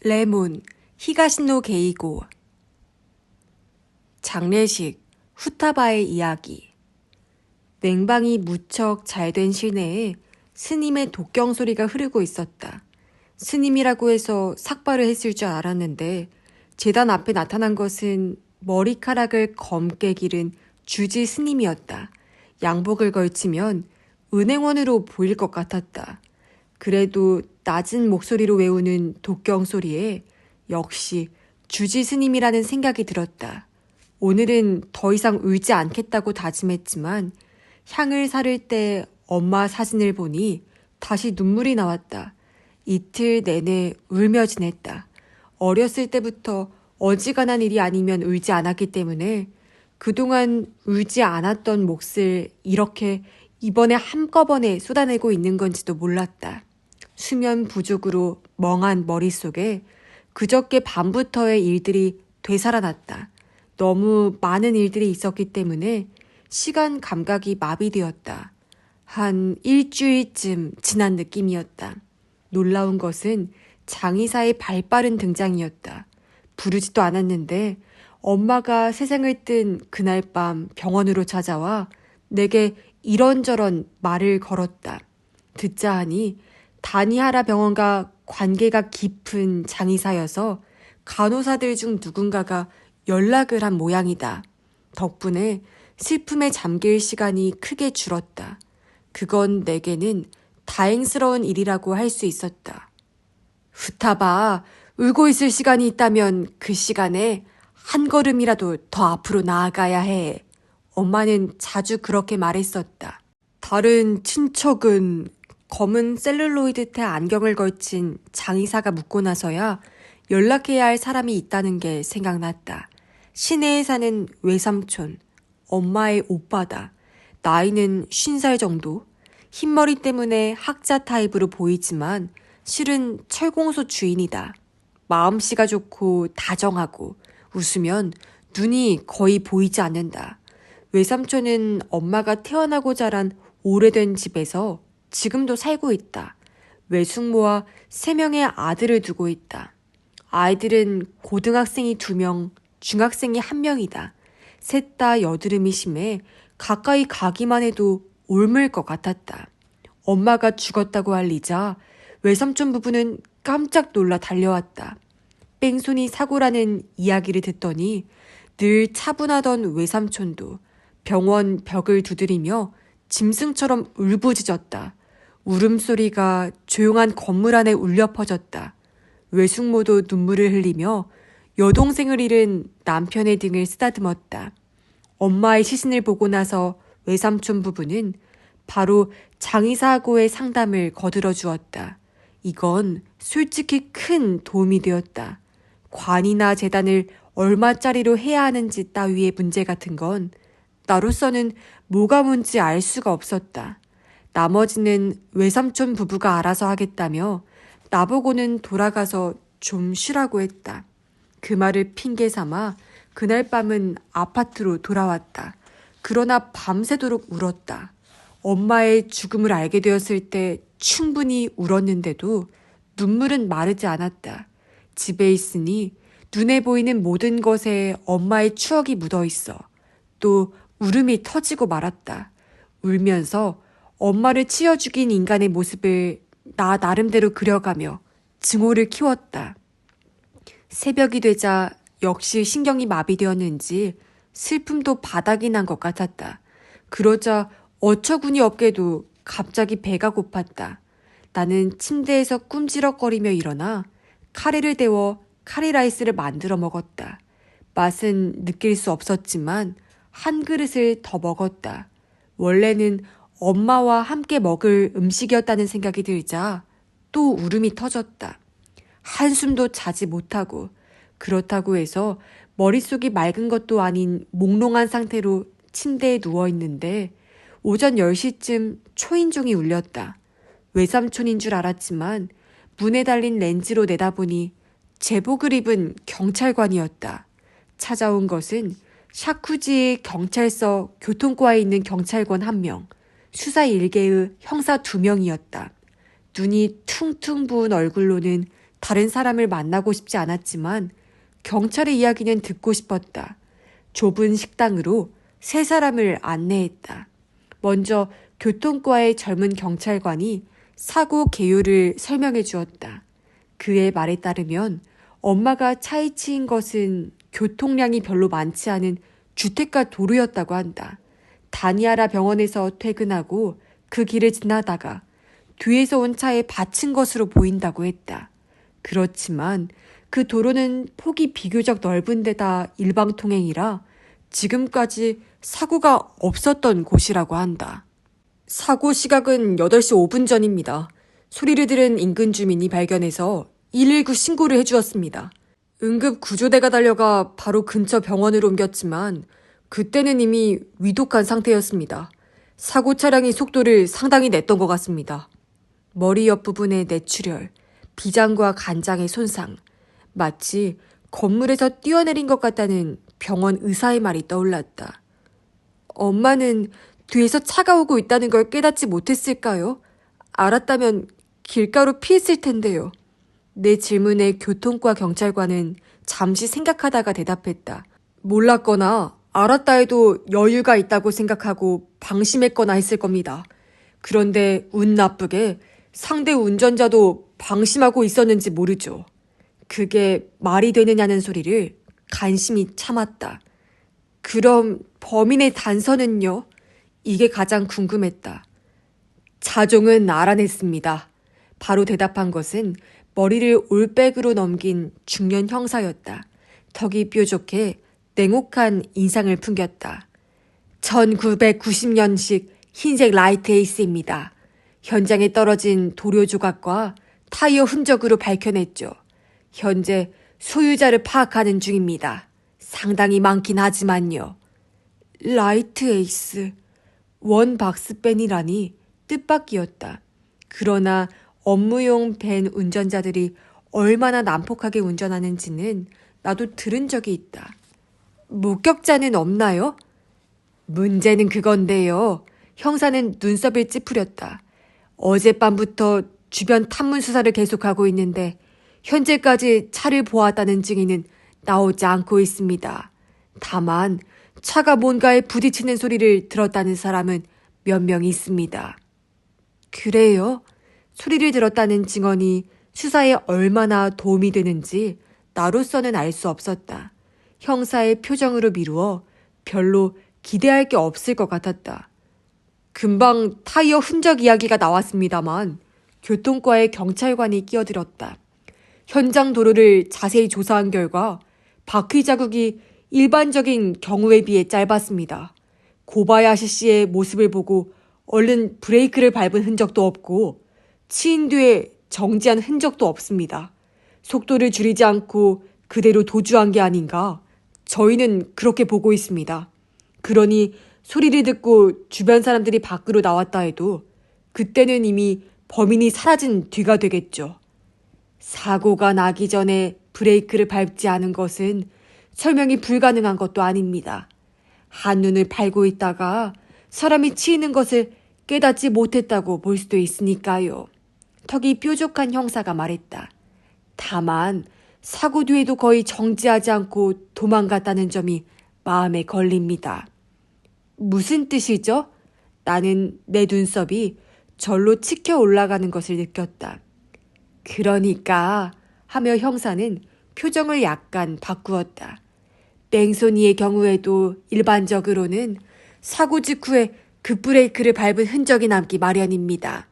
레몬, 히가시노 게이고. 장례식, 후타바의 이야기. 냉방이 무척 잘된 실내에 스님의 독경 소리가 흐르고 있었다. 스님이라고 해서 삭발을 했을 줄 알았는데 제단 앞에 나타난 것은 머리카락을 검게 기른 주지 스님이었다. 양복을 걸치면 은행원으로 보일 것 같았다. 그래도 낮은 목소리로 외우는 독경 소리에 역시 주지 스님이라는 생각이 들었다. 오늘은 더 이상 울지 않겠다고 다짐했지만 향을 사를 때 엄마 사진을 보니 다시 눈물이 나왔다. 이틀 내내 울며 지냈다. 어렸을 때부터 어지간한 일이 아니면 울지 않았기 때문에 그동안 울지 않았던 몫을 이렇게 이번에 한꺼번에 쏟아내고 있는 건지도 몰랐다. 수면 부족으로 멍한 머릿속에 그저께 밤부터의 일들이 되살아났다. 너무 많은 일들이 있었기 때문에 시간 감각이 마비되었다. 한 일주일쯤 지난 느낌이었다. 놀라운 것은 장의사의 발빠른 등장이었다. 부르지도 않았는데 엄마가 세상을 뜬 그날 밤 병원으로 찾아와 내게 이런저런 말을 걸었다. 듣자 하니 다니하라 병원과 관계가 깊은 장의사여서 간호사들 중 누군가가 연락을 한 모양이다. 덕분에 슬픔에 잠길 시간이 크게 줄었다. 그건 내게는 다행스러운 일이라고 할 수 있었다. 후타바, 울고 있을 시간이 있다면 그 시간에 한 걸음이라도 더 앞으로 나아가야 해. 엄마는 자주 그렇게 말했었다. 다른 친척은 검은 셀룰로이드테 안경을 걸친 장의사가 묻고 나서야 연락해야 할 사람이 있다는 게 생각났다. 시내에 사는 외삼촌, 엄마의 오빠다. 나이는 50살 정도? 흰머리 때문에 학자 타입으로 보이지만 실은 철공소 주인이다. 마음씨가 좋고 다정하고 웃으면 눈이 거의 보이지 않는다. 외삼촌은 엄마가 태어나고 자란 오래된 집에서 지금도 살고 있다. 외숙모와 3명의 아들을 두고 있다. 아이들은 고등학생이 2명, 중학생이 1명이다. 셋 다 여드름이 심해 가까이 가기만 해도 옮을 것 같았다. 엄마가 죽었다고 알리자 외삼촌 부부는 깜짝 놀라 달려왔다. 뺑소니 사고라는 이야기를 듣더니 늘 차분하던 외삼촌도 병원 벽을 두드리며 짐승처럼 울부짖었다. 울음소리가 조용한 건물 안에 울려 퍼졌다. 외숙모도 눈물을 흘리며 여동생을 잃은 남편의 등을 쓰다듬었다. 엄마의 시신을 보고 나서 외삼촌 부부는 바로 장의사하고의 상담을 거들어 주었다. 이건 솔직히 큰 도움이 되었다. 관이나 재단을 얼마짜리로 해야 하는지 따위의 문제 같은 건 나로서는 뭐가 뭔지 알 수가 없었다. 나머지는 외삼촌 부부가 알아서 하겠다며 나보고는 돌아가서 좀 쉬라고 했다. 그 말을 핑계 삼아 그날 밤은 아파트로 돌아왔다. 그러나 밤새도록 울었다. 엄마의 죽음을 알게 되었을 때 충분히 울었는데도 눈물은 마르지 않았다. 집에 있으니 눈에 보이는 모든 것에 엄마의 추억이 묻어 있어. 또 울음이 터지고 말았다. 울면서 엄마를 치여 죽인 인간의 모습을 나 나름대로 그려가며 증오를 키웠다. 새벽이 되자 역시 신경이 마비되었는지 슬픔도 바닥이 난 것 같았다. 그러자 어처구니 없게도 갑자기 배가 고팠다. 나는 침대에서 꿈지럭거리며 일어나 카레를 데워 카레라이스를 만들어 먹었다. 맛은 느낄 수 없었지만 한 그릇을 더 먹었다. 원래는 엄마와 함께 먹을 음식이었다는 생각이 들자 또 울음이 터졌다. 한숨도 자지 못하고 그렇다고 해서 머릿속이 맑은 것도 아닌 몽롱한 상태로 침대에 누워있는데 오전 10시쯤 초인종이 울렸다. 외삼촌인 줄 알았지만 문에 달린 렌즈로 내다보니 제복을 입은 경찰관이었다. 찾아온 것은 샤쿠지 경찰서 교통과에 있는 경찰관 1명, 수사 1개의 형사 2명이었다. 눈이 퉁퉁 부은 얼굴로는 다른 사람을 만나고 싶지 않았지만 경찰의 이야기는 듣고 싶었다. 좁은 식당으로 세 사람을 안내했다. 먼저 교통과의 젊은 경찰관이 사고 개요를 설명해 주었다. 그의 말에 따르면 엄마가 차에 치인 것은 교통량이 별로 많지 않은 주택가 도로였다고 한다. 다니아라 병원에서 퇴근하고 그 길을 지나다가 뒤에서 온 차에 받친 것으로 보인다고 했다. 그렇지만 그 도로는 폭이 비교적 넓은 데다 일방통행이라 지금까지 사고가 없었던 곳이라고 한다. 사고 시각은 8시 5분 전입니다. 소리를 들은 인근 주민이 발견해서 119 신고를 해주었습니다. 응급 구조대가 달려가 바로 근처 병원으로 옮겼지만 그때는 이미 위독한 상태였습니다. 사고 차량이 속도를 상당히 냈던 것 같습니다. 머리 옆부분의 뇌출혈, 비장과 간장의 손상, 마치 건물에서 뛰어내린 것 같다는 병원 의사의 말이 떠올랐다. 엄마는 뒤에서 차가 오고 있다는 걸 깨닫지 못했을까요? 알았다면 길가로 피했을 텐데요. 내 질문에 교통과 경찰관은 잠시 생각하다가 대답했다. 몰랐거나 알았다 해도 여유가 있다고 생각하고 방심했거나 했을 겁니다. 그런데 운 나쁘게 상대 운전자도 방심하고 있었는지 모르죠. 그게 말이 되느냐는 소리를 간신히 참았다. 그럼 범인의 단서는요? 이게 가장 궁금했다. 자종은 알아냈습니다. 바로 대답한 것은 머리를 올백으로 넘긴 중년 형사였다. 턱이 뾰족해 냉혹한 인상을 풍겼다. 1990년식 흰색 라이트 에이스입니다. 현장에 떨어진 도료 조각과 타이어 흔적으로 밝혀냈죠. 현재 소유자를 파악하는 중입니다. 상당히 많긴 하지만요. 라이트 에이스. 원 박스밴이라니 뜻밖이었다. 그러나 업무용 밴 운전자들이 얼마나 난폭하게 운전하는지는 나도 들은 적이 있다. 목격자는 없나요? 문제는 그건데요. 형사는 눈썹을 찌푸렸다. 어젯밤부터 주변 탐문 수사를 계속하고 있는데 현재까지 차를 보았다는 증인은 나오지 않고 있습니다. 다만 차가 뭔가에 부딪히는 소리를 들었다는 사람은 몇 명 있습니다. 그래요? 소리를 들었다는 증언이 수사에 얼마나 도움이 되는지 나로서는 알 수 없었다. 형사의 표정으로 미루어 별로 기대할 게 없을 것 같았다. 금방 타이어 흔적 이야기가 나왔습니다만 교통과의 경찰관이 끼어들었다. 현장 도로를 자세히 조사한 결과 바퀴 자국이 일반적인 경우에 비해 짧았습니다. 고바야시 씨의 모습을 보고 얼른 브레이크를 밟은 흔적도 없고 치인 뒤에 정지한 흔적도 없습니다. 속도를 줄이지 않고 그대로 도주한 게 아닌가 저희는 그렇게 보고 있습니다. 그러니 소리를 듣고 주변 사람들이 밖으로 나왔다 해도 그때는 이미 범인이 사라진 뒤가 되겠죠. 사고가 나기 전에 브레이크를 밟지 않은 것은 설명이 불가능한 것도 아닙니다. 한눈을 팔고 있다가 사람이 치이는 것을 깨닫지 못했다고 볼 수도 있으니까요. 턱이 뾰족한 형사가 말했다. 다만 사고 뒤에도 거의 정지하지 않고 도망갔다는 점이 마음에 걸립니다. 무슨 뜻이죠? 나는 내 눈썹이 절로 치켜 올라가는 것을 느꼈다. 그러니까 하며 형사는 표정을 약간 바꾸었다. 뺑소니의 경우에도 일반적으로는 사고 직후에 급브레이크를 밟은 흔적이 남기 마련입니다.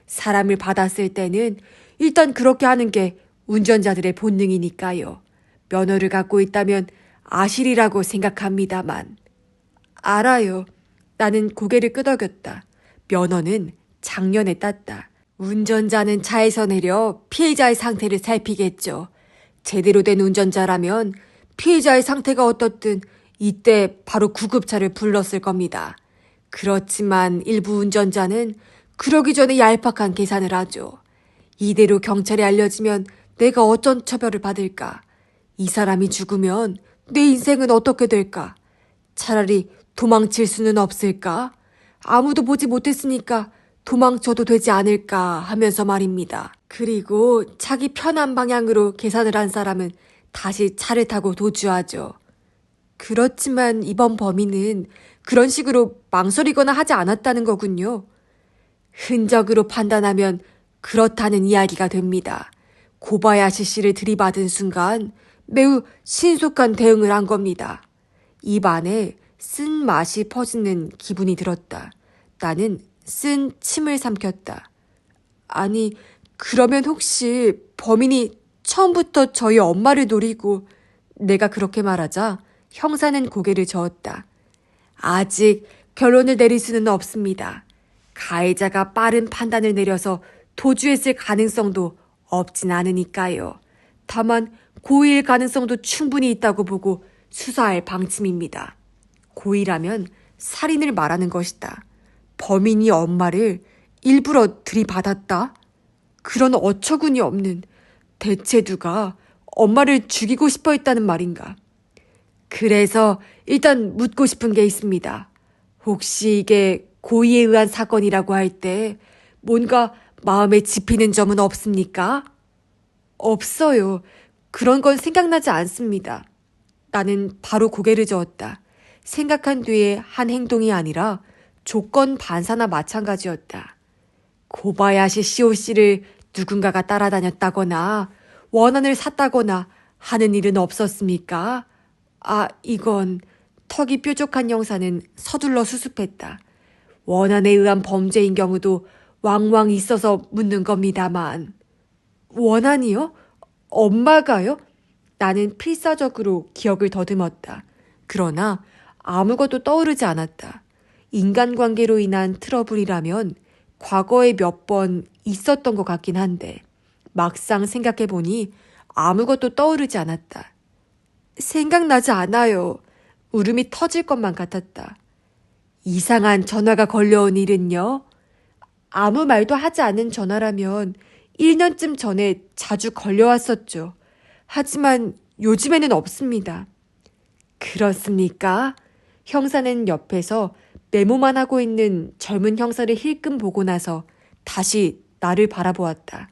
사람을 받았을 때는 일단 그렇게 하는 게 운전자들의 본능이니까요. 면허를 갖고 있다면 아시리라고 생각합니다만. 알아요. 나는 고개를 끄덕였다. 면허는 작년에 땄다. 운전자는 차에서 내려 피해자의 상태를 살피겠죠. 제대로 된 운전자라면 피해자의 상태가 어떻든 이때 바로 구급차를 불렀을 겁니다. 그렇지만 일부 운전자는 그러기 전에 얄팍한 계산을 하죠. 이대로 경찰에 알려지면 내가 어떤 처벌을 받을까? 이 사람이 죽으면 내 인생은 어떻게 될까? 차라리 도망칠 수는 없을까? 아무도 보지 못했으니까 도망쳐도 되지 않을까 하면서 말입니다. 그리고 자기 편한 방향으로 계산을 한 사람은 다시 차를 타고 도주하죠. 그렇지만 이번 범인은 그런 식으로 망설이거나 하지 않았다는 거군요. 흔적으로 판단하면 그렇다는 이야기가 됩니다. 고바야시 씨를 들이받은 순간 매우 신속한 대응을 한 겁니다. 입 안에 쓴 맛이 퍼지는 기분이 들었다. 나는 쓴 침을 삼켰다. 아니, 그러면 혹시 범인이 처음부터 저희 엄마를 노리고 내가 그렇게 말하자 형사는 고개를 저었다. 아직 결론을 내릴 수는 없습니다. 가해자가 빠른 판단을 내려서 도주했을 가능성도 없진 않으니까요. 다만 고의일 가능성도 충분히 있다고 보고 수사할 방침입니다. 고의라면 살인을 말하는 것이다. 범인이 엄마를 일부러 들이받았다? 그런 어처구니 없는, 대체 누가 엄마를 죽이고 싶어 했다는 말인가? 그래서 일단 묻고 싶은 게 있습니다. 혹시 이게 고의에 의한 사건이라고 할 때 뭔가 마음에 집히는 점은 없습니까? 없어요. 그런 건 생각나지 않습니다. 나는 바로 고개를 저었다. 생각한 뒤에 한 행동이 아니라 조건 반사나 마찬가지였다. 고바야시 시오씨를 누군가가 따라다녔다거나 원한을 샀다거나 하는 일은 없었습니까? 이건 턱이 뾰족한 형사는 서둘러 수습했다. 원한에 의한 범죄인 경우도 왕왕 있어서 묻는 겁니다만. 원한이요? 엄마가요? 나는 필사적으로 기억을 더듬었다. 그러나 아무것도 떠오르지 않았다. 인간관계로 인한 트러블이라면 과거에 몇 번 있었던 것 같긴 한데 막상 생각해보니 아무것도 떠오르지 않았다. 생각나지 않아요. 울음이 터질 것만 같았다. 이상한 전화가 걸려온 일은요? 아무 말도 하지 않은 전화라면 1년쯤 전에 자주 걸려왔었죠. 하지만 요즘에는 없습니다. 그렇습니까? 형사는 옆에서 메모만 하고 있는 젊은 형사를 힐끔 보고 나서 다시 나를 바라보았다.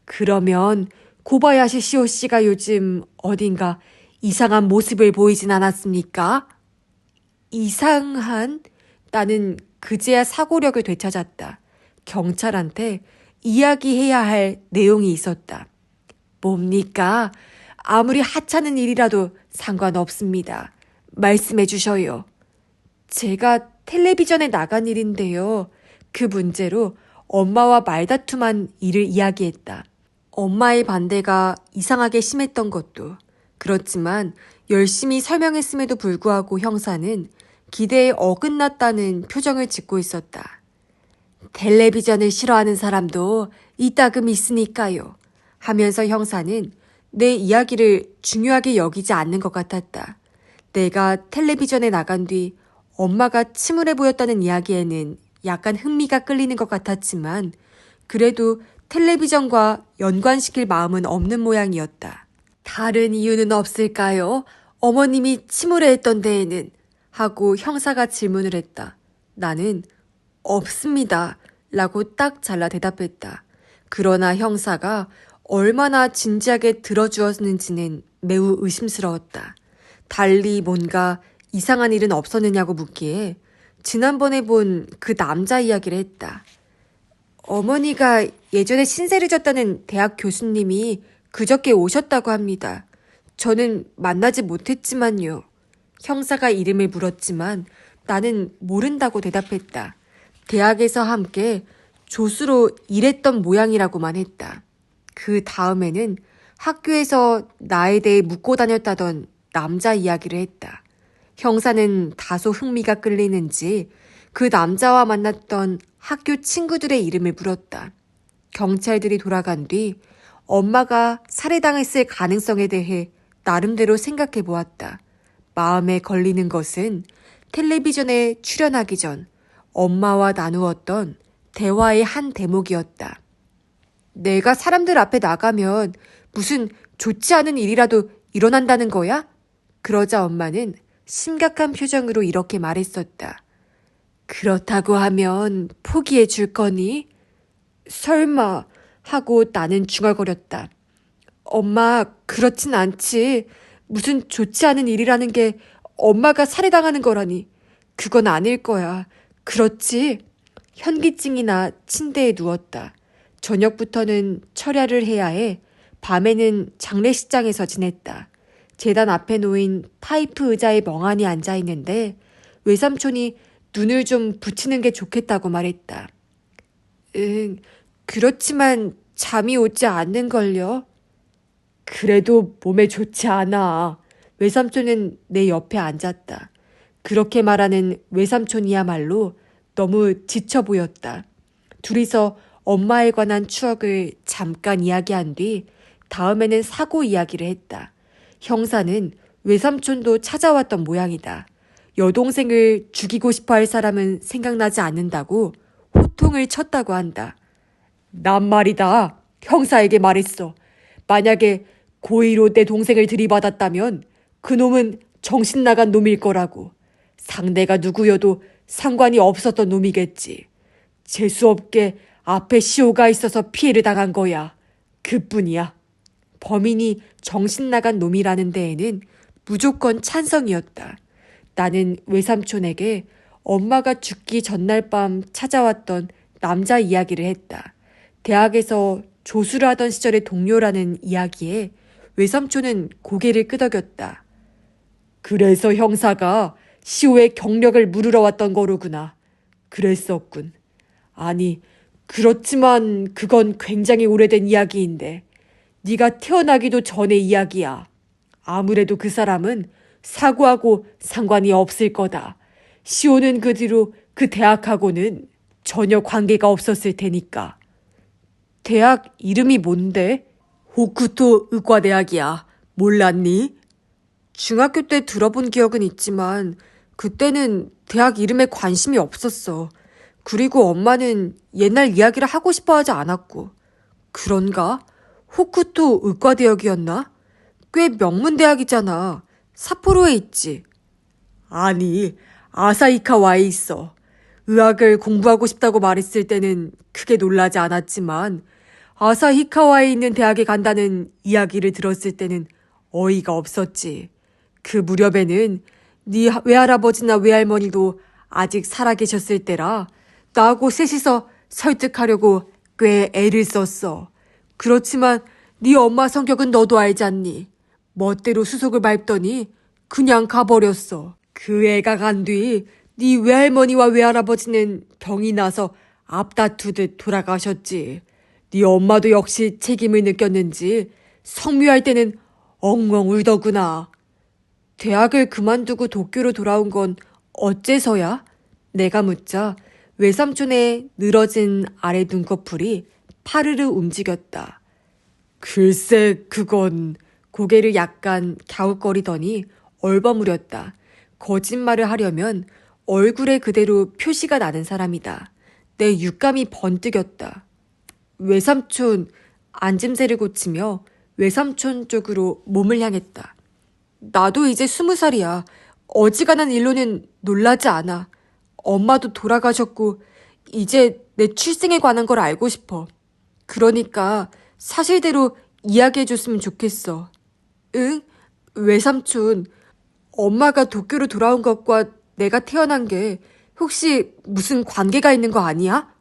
그러면 고바야시 시오 씨가 요즘 어딘가 이상한 모습을 보이진 않았습니까? 이상한? 나는 그제야 사고력을 되찾았다. 경찰한테 이야기해야 할 내용이 있었다. 뭡니까? 아무리 하찮은 일이라도 상관없습니다. 말씀해 주셔요. 제가 텔레비전에 나간 일인데요. 그 문제로 엄마와 말다툼한 일을 이야기했다. 엄마의 반대가 이상하게 심했던 것도. 그렇지만 열심히 설명했음에도 불구하고 형사는 기대에 어긋났다는 표정을 짓고 있었다. 텔레비전을 싫어하는 사람도 이따금 있으니까요. 하면서 형사는 내 이야기를 중요하게 여기지 않는 것 같았다. 내가 텔레비전에 나간 뒤 엄마가 침울해 보였다는 이야기에는 약간 흥미가 끌리는 것 같았지만 그래도 텔레비전과 연관시킬 마음은 없는 모양이었다. 다른 이유는 없을까요? 어머님이 침울해했던 데에는 하고 형사가 질문을 했다. 나는 없습니다 라고 딱 잘라 대답했다. 그러나 형사가 얼마나 진지하게 들어주었는지는 매우 의심스러웠다. 달리 뭔가 이상한 일은 없었느냐고 묻기에 지난번에 본 그 남자 이야기를 했다. 어머니가 예전에 신세를 졌다는 대학 교수님이 그저께 오셨다고 합니다. 저는 만나지 못했지만요. 형사가 이름을 물었지만 나는 모른다고 대답했다. 대학에서 함께 조수로 일했던 모양이라고만 했다. 그 다음에는 학교에서 나에 대해 묻고 다녔다던 남자 이야기를 했다. 형사는 다소 흥미가 끌리는지 그 남자와 만났던 학교 친구들의 이름을 물었다. 경찰들이 돌아간 뒤 엄마가 살해당했을 가능성에 대해 나름대로 생각해 보았다. 마음에 걸리는 것은 텔레비전에 출연하기 전 엄마와 나누었던 대화의 한 대목이었다. 내가 사람들 앞에 나가면 무슨 좋지 않은 일이라도 일어난다는 거야? 그러자 엄마는 심각한 표정으로 이렇게 말했었다. 그렇다고 하면 포기해 줄 거니? 설마 하고 나는 중얼거렸다. 엄마, 그렇진 않지. 무슨 좋지 않은 일이라는 게 엄마가 살해당하는 거라니. 그건 아닐 거야. 그렇지? 현기증이 나 침대에 누웠다. 저녁부터는 철야를 해야 해. 밤에는 장례식장에서 지냈다. 제단 앞에 놓인 파이프 의자에 멍하니 앉아 있는데 외삼촌이 눈을 좀 붙이는 게 좋겠다고 말했다. 응, 그렇지만 잠이 오지 않는걸요? 그래도 몸에 좋지 않아. 외삼촌은 내 옆에 앉았다. 그렇게 말하는 외삼촌이야말로 너무 지쳐 보였다. 둘이서 엄마에 관한 추억을 잠깐 이야기한 뒤 다음에는 사고 이야기를 했다. 형사는 외삼촌도 찾아왔던 모양이다. 여동생을 죽이고 싶어 할 사람은 생각나지 않는다고 호통을 쳤다고 한다. 난 말이다. 형사에게 말했어. 만약에 고의로 내 동생을 들이받았다면 그놈은 정신 나간 놈일 거라고. 상대가 누구여도 상관이 없었던 놈이겠지. 재수없게 앞에 시호가 있어서 피해를 당한 거야. 그뿐이야. 범인이 정신 나간 놈이라는 데에는 무조건 찬성이었다. 나는 외삼촌에게 엄마가 죽기 전날 밤 찾아왔던 남자 이야기를 했다. 대학에서 조수를 하던 시절의 동료라는 이야기에 외삼촌은 고개를 끄덕였다. 그래서 형사가 시호의 경력을 물으러 왔던 거로구나. 그랬었군. 아니, 그렇지만 그건 굉장히 오래된 이야기인데 네가 태어나기도 전의 이야기야. 아무래도 그 사람은 사고하고 상관이 없을 거다. 시호는 그 뒤로 그 대학하고는 전혀 관계가 없었을 테니까. 대학 이름이 뭔데? 호쿠토 의과대학이야. 몰랐니? 중학교 때 들어본 기억은 있지만 그때는 대학 이름에 관심이 없었어. 그리고 엄마는 옛날 이야기를 하고 싶어 하지 않았고. 그런가? 호쿠토 의과대학이었나? 꽤 명문대학이잖아. 삿포로에 있지. 아니, 아사히카와에 있어. 의학을 공부하고 싶다고 말했을 때는 크게 놀라지 않았지만 아사히카와에 있는 대학에 간다는 이야기를 들었을 때는 어이가 없었지. 그 무렵에는 네 외할아버지나 외할머니도 아직 살아계셨을 때라 나하고 셋이서 설득하려고 꽤 애를 썼어. 그렇지만 네 엄마 성격은 너도 알지 않니? 멋대로 수속을 밟더니 그냥 가버렸어. 그 애가 간 뒤 네 외할머니와 외할아버지는 병이 나서 앞다투듯 돌아가셨지. 네 엄마도 역시 책임을 느꼈는지 성묘할 때는 엉엉 울더구나. 대학을 그만두고 도쿄로 돌아온 건 어째서야? 내가 묻자 외삼촌의 늘어진 아래 눈꺼풀이 파르르 움직였다. 글쎄 그건... 고개를 약간 갸웃거리더니 얼버무렸다. 거짓말을 하려면 얼굴에 그대로 표시가 나는 사람이다. 내 육감이 번뜩였다. 외삼촌, 앉음새를 고치며 외삼촌 쪽으로 몸을 향했다. 나도 이제 20살이야. 어지간한 일로는 놀라지 않아. 엄마도 돌아가셨고 이제 내 출생에 관한 걸 알고 싶어. 그러니까 사실대로 이야기해줬으면 좋겠어. 응? 외삼촌, 엄마가 도쿄로 돌아온 것과 내가 태어난 게 혹시 무슨 관계가 있는 거 아니야?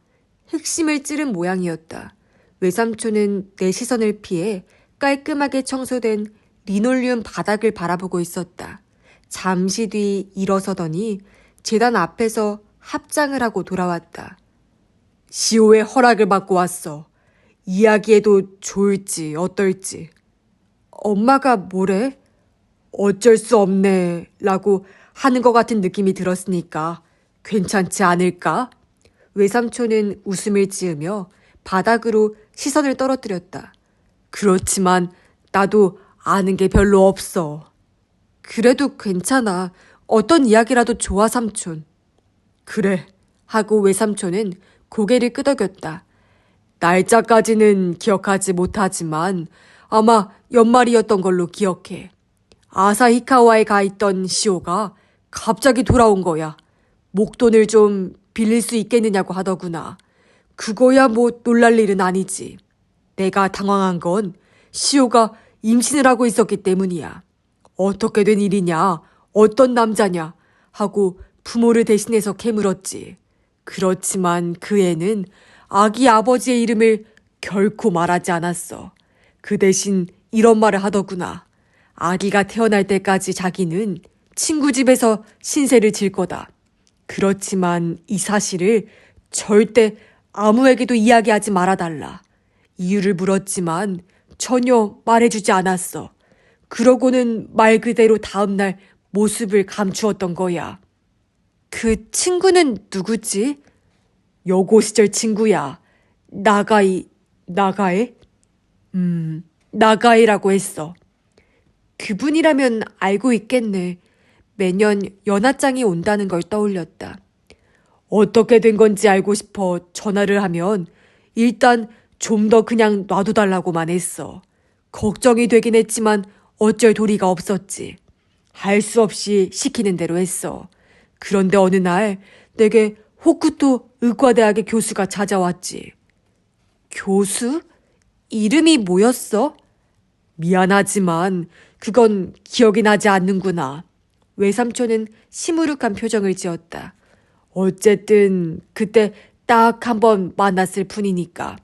핵심을 찌른 모양이었다. 외삼촌은 내 시선을 피해 깔끔하게 청소된 리놀륨 바닥을 바라보고 있었다. 잠시 뒤 일어서더니 제단 앞에서 합장을 하고 돌아왔다. 시호의 허락을 받고 왔어. 이야기해도 좋을지 어떨지. 엄마가 뭐래? 어쩔 수 없네 라고 하는 것 같은 느낌이 들었으니까 괜찮지 않을까? 외삼촌은 웃음을 지으며 바닥으로 시선을 떨어뜨렸다. 그렇지만 나도 아는 게 별로 없어. 그래도 괜찮아. 어떤 이야기라도 좋아 삼촌. 그래 하고 외삼촌은 고개를 끄덕였다. 날짜까지는 기억하지 못하지만 아마 연말이었던 걸로 기억해. 아사히카와에 가 있던 시호가 갑자기 돌아온 거야. 목돈을 좀 빌릴 수 있겠느냐고 하더구나. 그거야 뭐 놀랄 일은 아니지. 내가 당황한 건 시호가 임신을 하고 있었기 때문이야. 어떻게 된 일이냐, 어떤 남자냐 하고 부모를 대신해서 캐물었지. 그렇지만 그 애는 아기 아버지의 이름을 결코 말하지 않았어. 그 대신 이런 말을 하더구나. 아기가 태어날 때까지 자기는 친구 집에서 신세를 질 거다. 그렇지만 이 사실을 절대 아무에게도 이야기하지 말아달라. 이유를 물었지만 전혀 말해주지 않았어. 그러고는 말 그대로 다음날 모습을 감추었던 거야. 그 친구는 누구지? 여고 시절 친구야. 나가에? 나가에라고 했어. 그분이라면 알고 있겠네. 매년 연하장이 온다는 걸 떠올렸다. 어떻게 된 건지 알고 싶어 전화를 하면 일단 좀 더 그냥 놔둬달라고만 했어. 걱정이 되긴 했지만 어쩔 도리가 없었지. 할 수 없이 시키는 대로 했어. 그런데 어느 날 내게 호쿠토 의과대학의 교수가 찾아왔지. 교수? 이름이 뭐였어? 미안하지만 그건 기억이 나지 않는구나. 외삼촌은 시무룩한 표정을 지었다. 어쨌든 그때 딱 한 번 만났을 뿐이니까.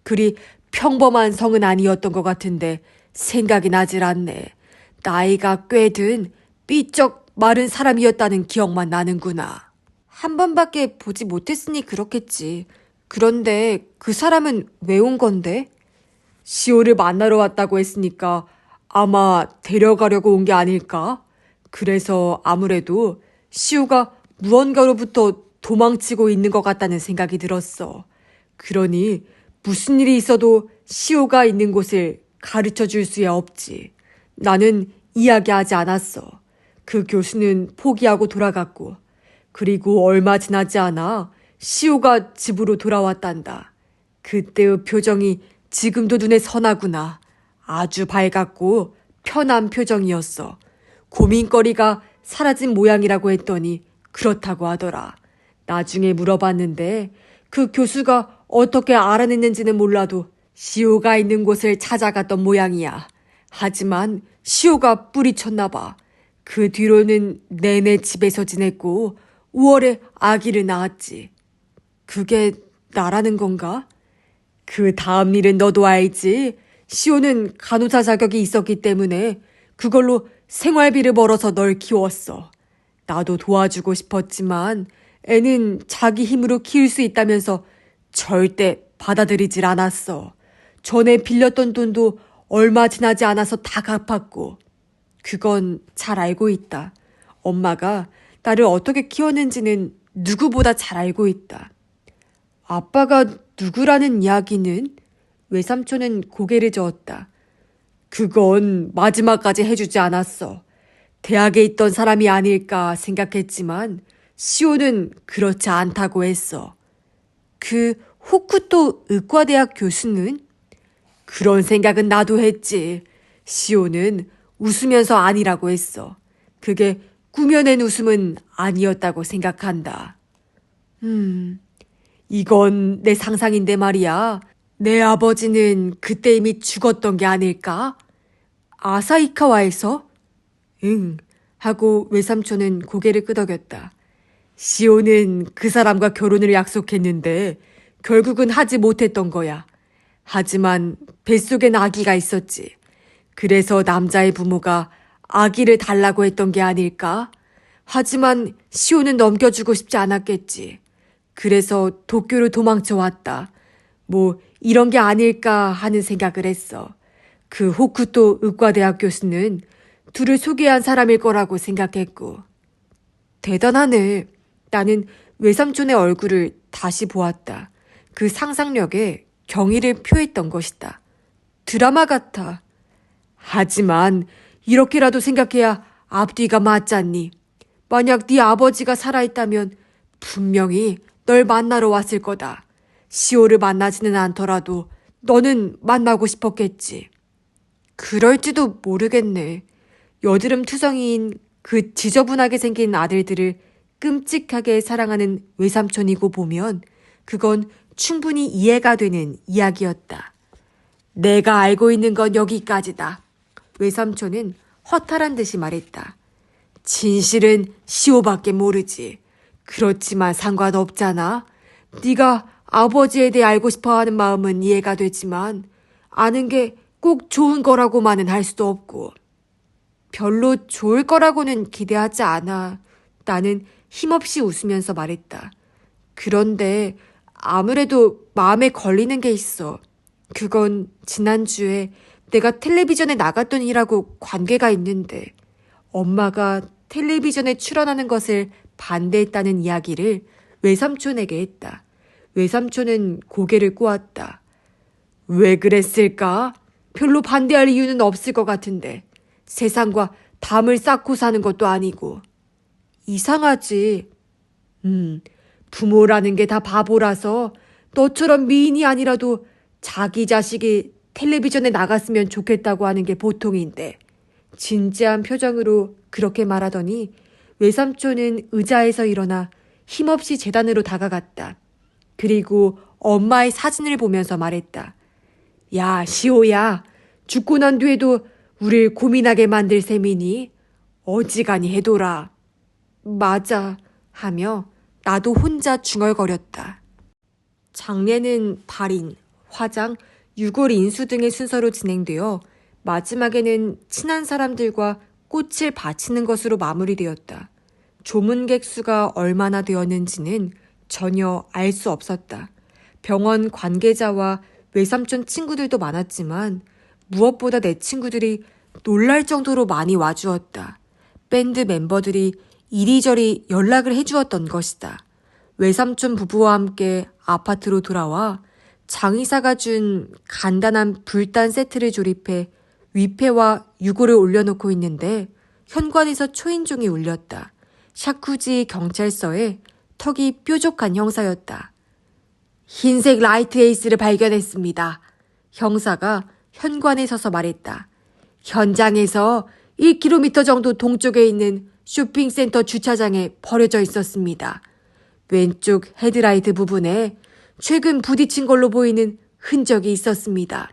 그리 평범한 성은 아니었던 것 같은데 생각이 나질 않네. 나이가 꽤 든 삐쩍 마른 사람이었다는 기억만 나는구나. 한 번밖에 보지 못했으니 그렇겠지. 그런데 그 사람은 왜 온 건데? 시오를 만나러 왔다고 했으니까 아마 데려가려고 온 게 아닐까? 그래서 아무래도 시오가 무언가로부터 도망치고 있는 것 같다는 생각이 들었어. 그러니 무슨 일이 있어도 시오가 있는 곳을 가르쳐 줄 수야 없지. 나는 이야기하지 않았어. 그 교수는 포기하고 돌아갔고, 그리고 얼마 지나지 않아 시오가 집으로 돌아왔단다. 그때의 표정이 지금도 눈에 선하구나. 아주 밝았고 편한 표정이었어. 고민거리가 사라진 모양이라고 했더니 그렇다고 하더라. 나중에 물어봤는데 그 교수가 어떻게 알아냈는지는 몰라도 시오가 있는 곳을 찾아갔던 모양이야. 하지만 시오가 뿌리쳤나 봐. 그 뒤로는 내내 집에서 지냈고 5월에 아기를 낳았지. 그게 나라는 건가? 그 다음 일은 너도 알지. 시오는 간호사 자격이 있었기 때문에 그걸로 생활비를 벌어서 널 키웠어. 나도 도와주고 싶었지만 애는 자기 힘으로 키울 수 있다면서 절대 받아들이질 않았어. 전에 빌렸던 돈도 얼마 지나지 않아서 다 갚았고. 그건 잘 알고 있다. 엄마가 나를 어떻게 키웠는지는 누구보다 잘 알고 있다. 아빠가 누구라는 이야기는? 외삼촌은 고개를 저었다. 그건 마지막까지 해주지 않았어. 대학에 있던 사람이 아닐까 생각했지만 시오는 그렇지 않다고 했어. 그 호쿠토 의과대학 교수는? 그런 생각은 나도 했지. 시오는 웃으면서 아니라고 했어. 그게 꾸며낸 웃음은 아니었다고 생각한다. 이건 내 상상인데 말이야. 내 아버지는 그때 이미 죽었던 게 아닐까? 아사히카와에서? 응, 하고 외삼촌은 고개를 끄덕였다. 시오는 그 사람과 결혼을 약속했는데 결국은 하지 못했던 거야. 하지만 뱃속엔 아기가 있었지. 그래서 남자의 부모가 아기를 달라고 했던 게 아닐까? 하지만 시오는 넘겨주고 싶지 않았겠지. 그래서 도쿄로 도망쳐 왔다. 뭐 이런 게 아닐까 하는 생각을 했어. 그 호쿠토 의과대학 교수는 둘을 소개한 사람일 거라고 생각했고. 대단하네. 나는 외삼촌의 얼굴을 다시 보았다. 그 상상력에 경의를 표했던 것이다. 드라마 같아. 하지만 이렇게라도 생각해야 앞뒤가 맞잖니. 만약 네 아버지가 살아있다면 분명히 널 만나러 왔을 거다. 시오를 만나지는 않더라도 너는 만나고 싶었겠지. 그럴지도 모르겠네. 여드름 투성이인 그 지저분하게 생긴 아들들을 끔찍하게 사랑하는 외삼촌이고 보면 그건 충분히 이해가 되는 이야기였다. 내가 알고 있는 건 여기까지다. 외삼촌은 허탈한 듯이 말했다. 진실은 시호밖에 모르지. 그렇지만 상관없잖아. 네가 아버지에 대해 알고 싶어하는 마음은 이해가 되지만 아는 게 꼭 좋은 거라고만은 할 수도 없고. 별로 좋을 거라고는 기대하지 않아. 나는 힘없이 웃으면서 말했다. 그런데 아무래도 마음에 걸리는 게 있어. 그건 지난주에 내가 텔레비전에 나갔던 일하고 관계가 있는데 엄마가 텔레비전에 출연하는 것을 반대했다는 이야기를 외삼촌에게 했다. 외삼촌은 고개를 꼬았다. 왜 그랬을까? 별로 반대할 이유는 없을 것 같은데 세상과 담을 쌓고 사는 것도 아니고. 이상하지. 부모라는 게 다 바보라서 너처럼 미인이 아니라도 자기 자식이 텔레비전에 나갔으면 좋겠다고 하는 게 보통인데. 진지한 표정으로 그렇게 말하더니 외삼촌은 의자에서 일어나 힘없이 재단으로 다가갔다. 그리고 엄마의 사진을 보면서 말했다. 야, 시호야. 죽고 난 뒤에도 우릴 고민하게 만들 셈이니 어지간히 해둬라. 맞아. 하며 나도 혼자 중얼거렸다. 장례는 발인, 화장, 유골 인수 등의 순서로 진행되어 마지막에는 친한 사람들과 꽃을 바치는 것으로 마무리되었다. 조문객 수가 얼마나 되었는지는 전혀 알 수 없었다. 병원 관계자와 외삼촌 친구들도 많았지만 무엇보다 내 친구들이 놀랄 정도로 많이 와주었다. 밴드 멤버들이 이리저리 연락을 해주었던 것이다. 외삼촌 부부와 함께 아파트로 돌아와 장의사가 준 간단한 불단 세트를 조립해 위패와 유골을 올려놓고 있는데 현관에서 초인종이 울렸다. 샤쿠지 경찰서에 턱이 뾰족한 형사였다. 흰색 라이트 에이스를 발견했습니다. 형사가 현관에 서서 말했다. 현장에서 1km 정도 동쪽에 있는 쇼핑센터 주차장에 버려져 있었습니다. 왼쪽 헤드라이트 부분에 최근 부딪힌 걸로 보이는 흔적이 있었습니다.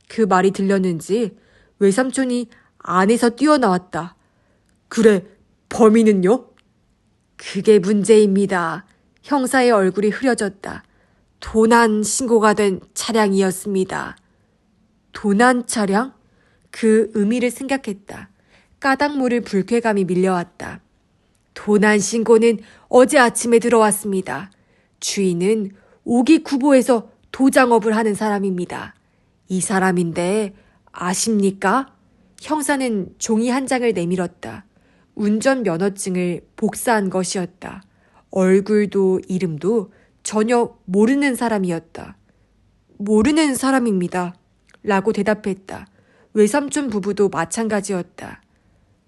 그 말이 들렸는지 외삼촌이 안에서 뛰어나왔다. 그래, 범인은요? 그게 문제입니다. 형사의 얼굴이 흐려졌다. 도난 신고가 된 차량이었습니다. 도난 차량? 그 의미를 생각했다. 까닭 모를 불쾌감이 밀려왔다. 도난 신고는 어제 아침에 들어왔습니다. 주인은 오기구보에서 도장업을 하는 사람입니다. 이 사람인데 아십니까? 형사는 종이 한 장을 내밀었다. 운전면허증을 복사한 것이었다. 얼굴도 이름도 전혀 모르는 사람이었다. 모르는 사람입니다. 라고 대답했다. 외삼촌 부부도 마찬가지였다.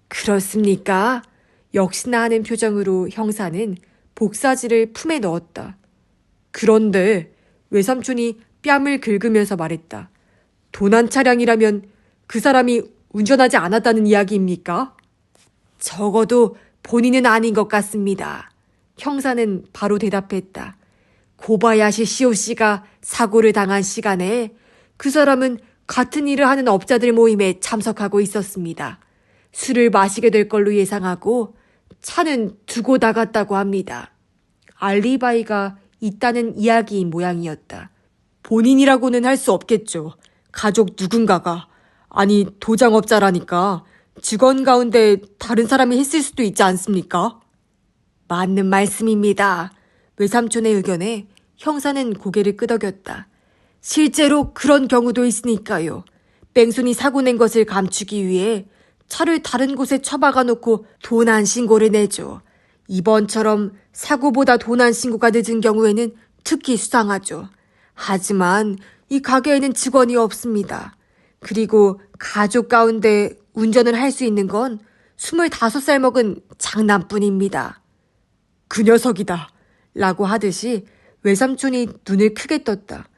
그렇습니까? 역시나 하는 표정으로 형사는 복사지를 품에 넣었다. 그런데 외삼촌이 뺨을 긁으면서 말했다. 도난 차량이라면 그 사람이 운전하지 않았다는 이야기입니까? 적어도 본인은 아닌 것 같습니다. 형사는 바로 대답했다. 고바야시 시오 씨가 사고를 당한 시간에 그 사람은 같은 일을 하는 업자들 모임에 참석하고 있었습니다. 술을 마시게 될 걸로 예상하고 차는 두고 나갔다고 합니다. 알리바이가 있다는 이야기인 모양이었다. 본인이라고는 할 수 없겠죠. 가족 누군가가. 아니, 도장업자라니까 직원 가운데 다른 사람이 했을 수도 있지 않습니까? 맞는 말씀입니다. 외삼촌의 의견에 형사는 고개를 끄덕였다. 실제로 그런 경우도 있으니까요. 뺑소니 사고 낸 것을 감추기 위해 차를 다른 곳에 처박아 놓고 도난 신고를 내죠. 이번처럼 사고보다 도난 신고가 늦은 경우에는 특히 수상하죠. 하지만 이 가게에는 직원이 없습니다. 그리고 가족 가운데 운전을 할 수 있는 건 25살 먹은 장남뿐입니다. 그 녀석이다. 라고 하듯이 외삼촌이 눈을 크게 떴다.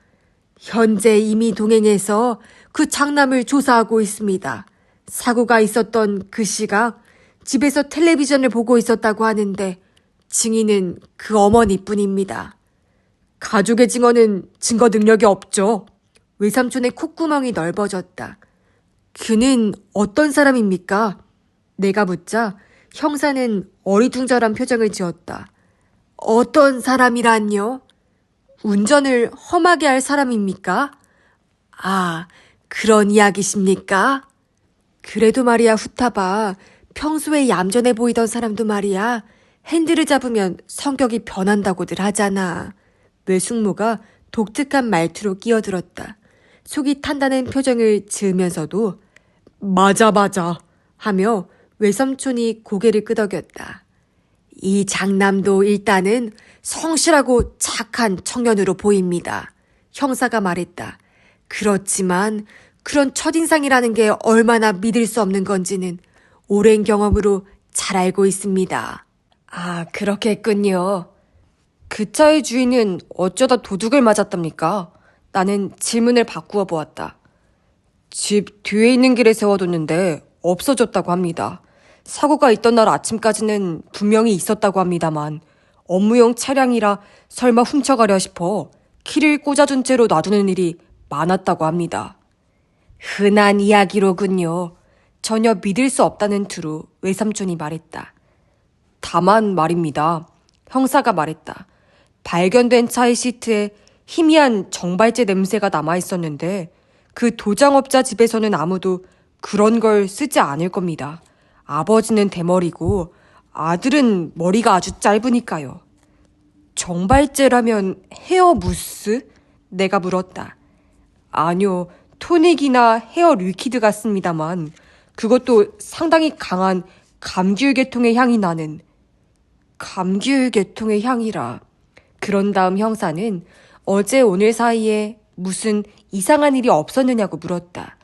현재 이미 동행해서 그 장남을 조사하고 있습니다. 사고가 있었던 그 시각 집에서 텔레비전을 보고 있었다고 하는데 증인은 그 어머니뿐입니다. 가족의 증언은 증거 능력이 없죠. 외삼촌의 콧구멍이 넓어졌다. 그는 어떤 사람입니까? 내가 묻자 형사는 어리둥절한 표정을 지었다. 어떤 사람이란요? 운전을 험하게 할 사람입니까? 아, 그런 이야기십니까? 그래도 말이야, 후타바. 평소에 얌전해 보이던 사람도 말이야. 핸들을 잡으면 성격이 변한다고들 하잖아. 외숙모가 독특한 말투로 끼어들었다. 속이 탄다는 표정을 지으면서도 맞아 하며 외삼촌이 고개를 끄덕였다. 이 장남도 일단은 성실하고 착한 청년으로 보입니다. 형사가 말했다. 그렇지만 그런 첫인상이라는 게 얼마나 믿을 수 없는 건지는 오랜 경험으로 잘 알고 있습니다. 아, 그렇겠군요. 그 차의 주인은 어쩌다 도둑을 맞았답니까? 나는 질문을 바꾸어 보았다. 집 뒤에 있는 길에 세워뒀는데 없어졌다고 합니다. 사고가 있던 날 아침까지는 분명히 있었다고 합니다만 업무용 차량이라 설마 훔쳐가려 싶어 키를 꽂아둔 채로 놔두는 일이 많았다고 합니다. 흔한 이야기로군요. 전혀 믿을 수 없다는 투로 외삼촌이 말했다. 다만 말입니다. 형사가 말했다. 발견된 차의 시트에 희미한 정발제 냄새가 남아있었는데 그 도장업자 집에서는 아무도 그런 걸 쓰지 않을 겁니다. 아버지는 대머리고 아들은 머리가 아주 짧으니까요. 정발제라면 헤어 무스? 내가 물었다. 아니요, 토닉이나 헤어 리퀴드 같습니다만 그것도 상당히 강한 감귤 계통의 향이 나는. 감귤 계통의 향이라. 그런 다음 형사는 어제 오늘 사이에 무슨 이상한 일이 없었느냐고 물었다.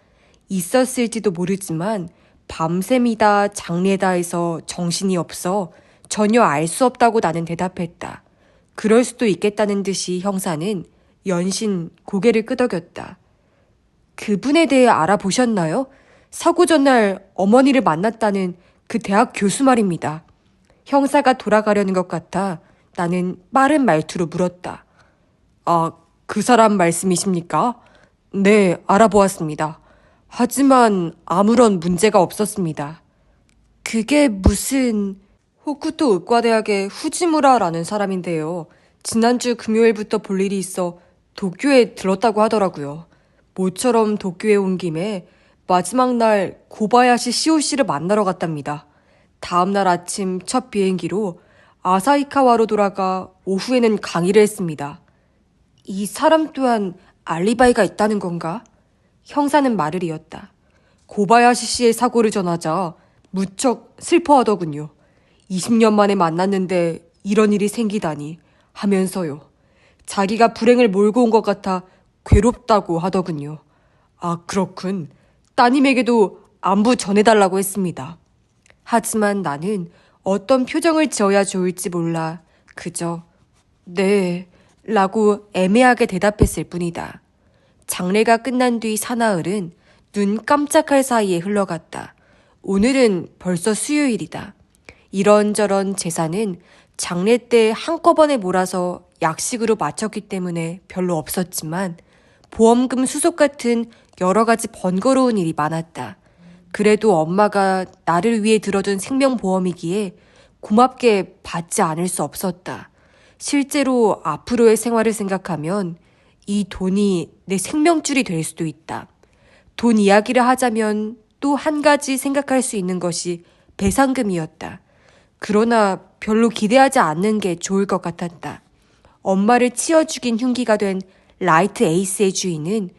있었을지도 모르지만 밤샘이다 장례다 해서 정신이 없어 전혀 알 수 없다고 나는 대답했다. 그럴 수도 있겠다는 듯이 형사는 연신 고개를 끄덕였다. 그분에 대해 알아보셨나요? 사고 전날 어머니를 만났다는 그 대학 교수 말입니다. 형사가 돌아가려는 것 같아 나는 빠른 말투로 물었다. 아, 그 사람 말씀이십니까? 네, 알아보았습니다. 하지만 아무런 문제가 없었습니다. 그게 무슨... 호쿠토 의과대학의 후지무라라는 사람인데요. 지난주 금요일부터 볼 일이 있어 도쿄에 들렀다고 하더라고요. 모처럼 도쿄에 온 김에 마지막 날 고바야시 시오 씨를 만나러 갔답니다. 다음날 아침 첫 비행기로 아사히카와로 돌아가 오후에는 강의를 했습니다. 이 사람 또한 알리바이가 있다는 건가? 형사는 말을 이었다. 고바야시 씨의 사고를 전하자 무척 슬퍼하더군요. 20년 만에 만났는데 이런 일이 생기다니 하면서요. 자기가 불행을 몰고 온 것 같아 괴롭다고 하더군요. 아, 그렇군. 따님에게도 안부 전해달라고 했습니다. 하지만 나는 어떤 표정을 지어야 좋을지 몰라 그저 네 라고 애매하게 대답했을 뿐이다. 장례가 끝난 뒤 사나흘은 눈 깜짝할 사이에 흘러갔다. 오늘은 벌써 수요일이다. 이런저런 제사는 장례 때 한꺼번에 몰아서 약식으로 마쳤기 때문에 별로 없었지만 보험금 수속 같은 여러 가지 번거로운 일이 많았다. 그래도 엄마가 나를 위해 들어둔 생명보험이기에 고맙게 받지 않을 수 없었다. 실제로 앞으로의 생활을 생각하면 이 돈이 내 생명줄이 될 수도 있다. 돈 이야기를 하자면 또 한 가지 생각할 수 있는 것이 배상금이었다. 그러나 별로 기대하지 않는 게 좋을 것 같았다. 엄마를 치어 죽인 흉기가 된 라이트 에이스의 주인은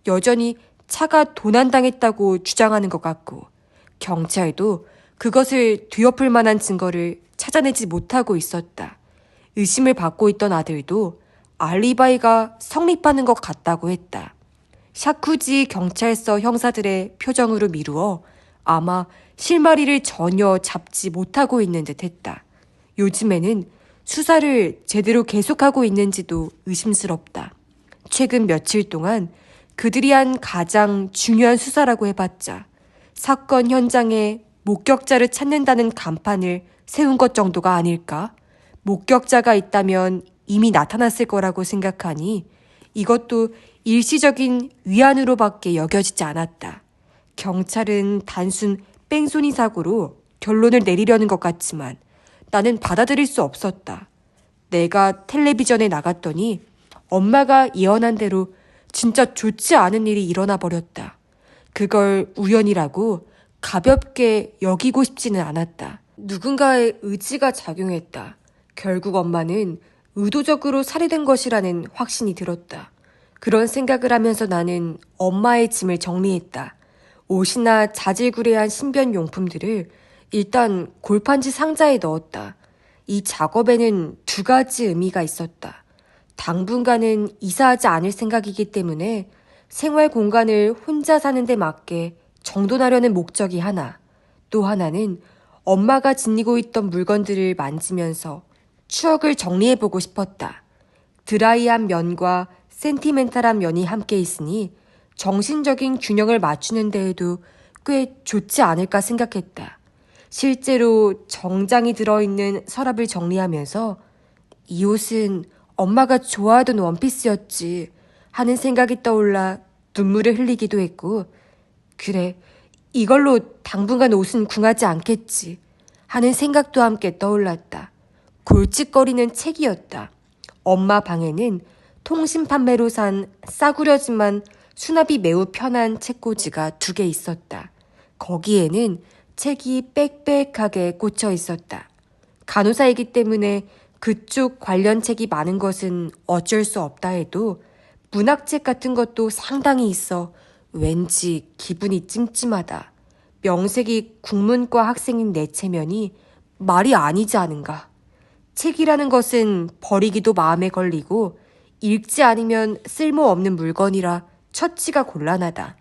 여전히 차가 도난당했다고 주장하는 것 같고 경찰도 그것을 뒤엎을 만한 증거를 찾아내지 못하고 있었다. 의심을 받고 있던 아들도 알리바이가 성립하는 것 같다고 했다. 샤쿠지 경찰서 형사들의 표정으로 미루어 아마 실마리를 전혀 잡지 못하고 있는 듯 했다. 요즘에는 수사를 제대로 계속하고 있는지도 의심스럽다. 최근 며칠 동안 그들이 한 가장 중요한 수사라고 해봤자 사건 현장에 목격자를 찾는다는 간판을 세운 것 정도가 아닐까? 목격자가 있다면 이미 나타났을 거라고 생각하니 이것도 일시적인 위안으로밖에 여겨지지 않았다. 경찰은 단순 뺑소니 사고로 결론을 내리려는 것 같지만 나는 받아들일 수 없었다. 내가 텔레비전에 나갔더니 엄마가 예언한 대로 진짜 좋지 않은 일이 일어나 버렸다. 그걸 우연이라고 가볍게 여기고 싶지는 않았다. 누군가의 의지가 작용했다. 결국 엄마는 의도적으로 살해된 것이라는 확신이 들었다. 그런 생각을 하면서 나는 엄마의 짐을 정리했다. 옷이나 자질구레한 신변 용품들을 일단 골판지 상자에 넣었다. 이 작업에는 두 가지 의미가 있었다. 당분간은 이사하지 않을 생각이기 때문에 생활 공간을 혼자 사는 데 맞게 정돈하려는 목적이 하나, 또 하나는 엄마가 지니고 있던 물건들을 만지면서 추억을 정리해보고 싶었다. 드라이한 면과 센티멘탈한 면이 함께 있으니 정신적인 균형을 맞추는 데에도 꽤 좋지 않을까 생각했다. 실제로 정장이 들어있는 서랍을 정리하면서 이 옷은 엄마가 좋아하던 원피스였지 하는 생각이 떠올라 눈물을 흘리기도 했고, 그래, 이걸로 당분간 옷은 궁하지 않겠지 하는 생각도 함께 떠올랐다. 골칫거리는 책이었다. 엄마 방에는 통신 판매로 산 싸구려지만 수납이 매우 편한 책꽂이가 2개 있었다. 거기에는 책이 빽빽하게 꽂혀 있었다. 간호사이기 때문에 그쪽 관련 책이 많은 것은 어쩔 수 없다 해도 문학책 같은 것도 상당히 있어 왠지 기분이 찜찜하다. 명색이 국문과 학생인 내 체면이 말이 아니지 않은가. 책이라는 것은 버리기도 마음에 걸리고 읽지 않으면 쓸모없는 물건이라 처치가 곤란하다.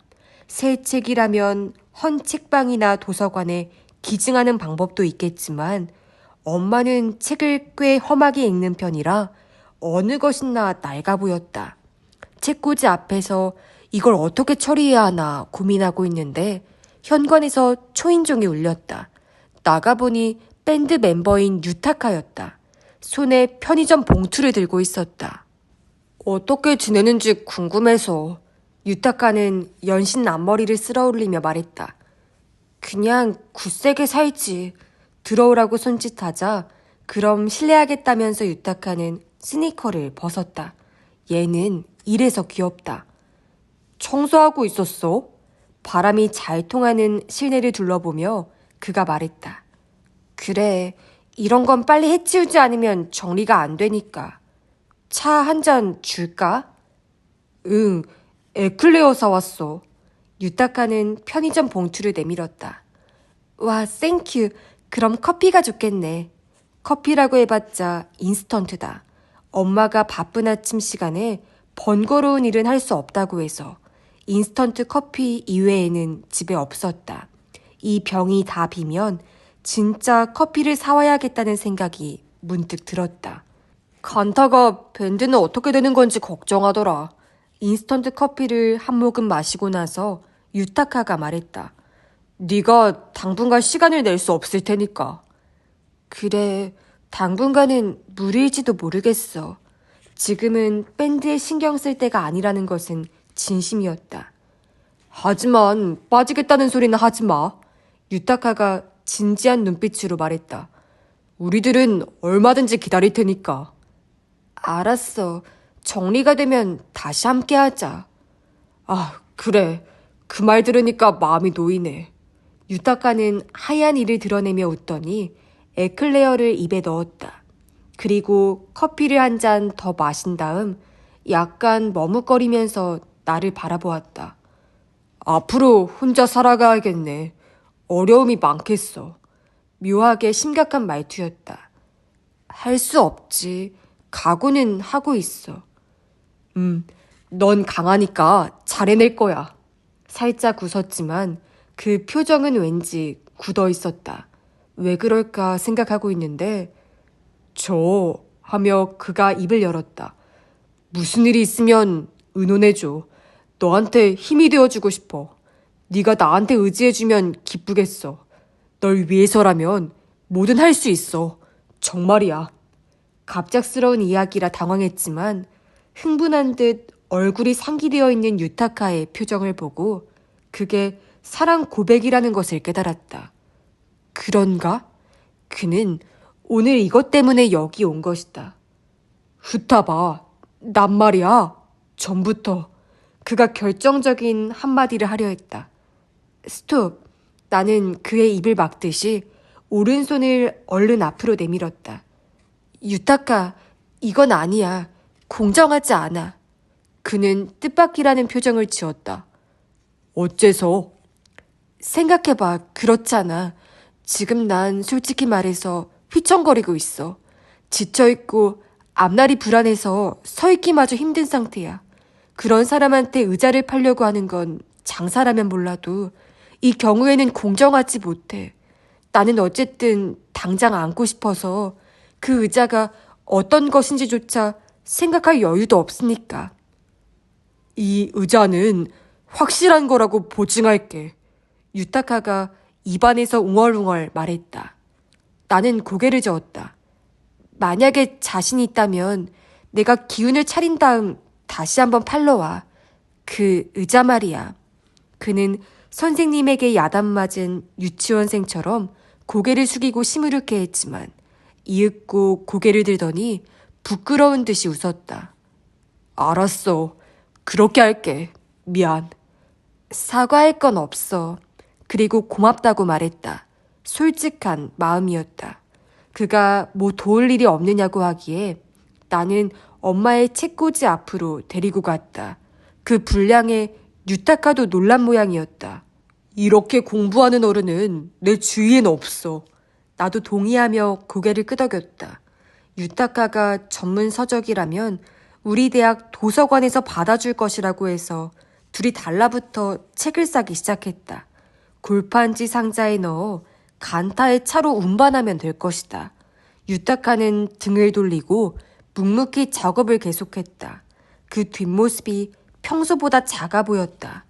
새 책이라면 헌 책방이나 도서관에 기증하는 방법도 있겠지만 엄마는 책을 꽤 험하게 읽는 편이라 어느 것이나 낡아 보였다. 책꽂이 앞에서 이걸 어떻게 처리해야 하나 고민하고 있는데 현관에서 초인종이 울렸다. 나가보니 밴드 멤버인 유타카였다. 손에 편의점 봉투를 들고 있었다. 어떻게 지내는지 궁금해서. 유타카는 연신 앞머리를 쓸어올리며 말했다. 그냥 굳세게 살지. 들어오라고 손짓하자 그럼 실례하겠다면서 유타카는 스니커를 벗었다. 얘는 이래서 귀엽다. 청소하고 있었어? 바람이 잘 통하는 실내를 둘러보며 그가 말했다. 그래, 이런 건 빨리 해치우지 않으면 정리가 안 되니까. 차 한 잔 줄까? 응, 에클레어 사왔어. 유타카는 편의점 봉투를 내밀었다. 와, 땡큐. 그럼 커피가 좋겠네. 커피라고 해봤자 인스턴트다. 엄마가 바쁜 아침 시간에 번거로운 일은 할 수 없다고 해서 인스턴트 커피 이외에는 집에 없었다. 이 병이 다 비면 진짜 커피를 사와야겠다는 생각이 문득 들었다. 간타가 밴드는 어떻게 되는 건지 걱정하더라. 인스턴트 커피를 한 모금 마시고 나서 유타카가 말했다. 네가 당분간 시간을 낼 수 없을 테니까. 그래, 당분간은 무리일지도 모르겠어. 지금은 밴드에 신경 쓸 때가 아니라는 것은 진심이었다. 하지만 빠지겠다는 소리는 하지 마. 유타카가 진지한 눈빛으로 말했다. 우리들은 얼마든지 기다릴 테니까. 알았어. 정리가 되면 다시 함께 하자. 아, 그래. 그 말 들으니까 마음이 놓이네. 유타카는 하얀 이를 드러내며 웃더니 에클레어를 입에 넣었다. 그리고 커피를 한 잔 더 마신 다음 약간 머뭇거리면서 나를 바라보았다. 앞으로 혼자 살아가야겠네. 어려움이 많겠어. 묘하게 심각한 말투였다. 할 수 없지. 각오는 하고 있어. 넌 강하니까 잘 해낼 거야. 살짝 웃었지만 그 표정은 왠지 굳어 있었다. 왜 그럴까 생각하고 있는데 저 하며 그가 입을 열었다. 무슨 일이 있으면 의논해줘. 너한테 힘이 되어주고 싶어. 네가 나한테 의지해주면 기쁘겠어. 널 위해서라면 뭐든 할 수 있어. 정말이야. 갑작스러운 이야기라 당황했지만 흥분한 듯 얼굴이 상기되어 있는 유타카의 표정을 보고 그게 사랑 고백이라는 것을 깨달았다. 그런가? 그는 오늘 이것 때문에 여기 온 것이다. 후타바, 난 말이야. 전부터 그가 결정적인 한마디를 하려 했다. 스톱. 나는 그의 입을 막듯이 오른손을 얼른 앞으로 내밀었다. 유타카, 이건 아니야. 공정하지 않아. 그는 뜻밖이라는 표정을 지었다. 어째서? 생각해봐. 그렇잖아. 지금 난 솔직히 말해서 휘청거리고 있어. 지쳐있고 앞날이 불안해서 서 있기마저 힘든 상태야. 그런 사람한테 의자를 팔려고 하는 건 장사라면 몰라도 이 경우에는 공정하지 못해. 나는 어쨌든 당장 앉고 싶어서 그 의자가 어떤 것인지조차 생각할 여유도 없으니까. 이 의자는 확실한 거라고 보증할게. 유타카가 입안에서 웅얼웅얼 말했다. 나는 고개를 저었다. 만약에 자신이 있다면 내가 기운을 차린 다음 다시 한번 팔러 와. 그 의자 말이야. 그는 선생님에게 야단맞은 유치원생처럼 고개를 숙이고 시무룩해 했지만 이윽고 고개를 들더니 부끄러운 듯이 웃었다. 알았어. 그렇게 할게. 미안. 사과할 건 없어. 그리고 고맙다고 말했다. 솔직한 마음이었다. 그가 뭐 도울 일이 없느냐고 하기에 나는 엄마의 책꽂이 앞으로 데리고 갔다. 그 분량에 유타카도 놀란 모양이었다. 이렇게 공부하는 어른은 내 주위엔 없어. 나도 동의하며 고개를 끄덕였다. 유타카가 전문 서적이라면 우리 대학 도서관에서 받아줄 것이라고 해서 둘이 달라붙어 책을 싸기 시작했다. 골판지 상자에 넣어 간타의 차로 운반하면 될 것이다. 유타카는 등을 돌리고 묵묵히 작업을 계속했다. 그 뒷모습이 평소보다 작아 보였다.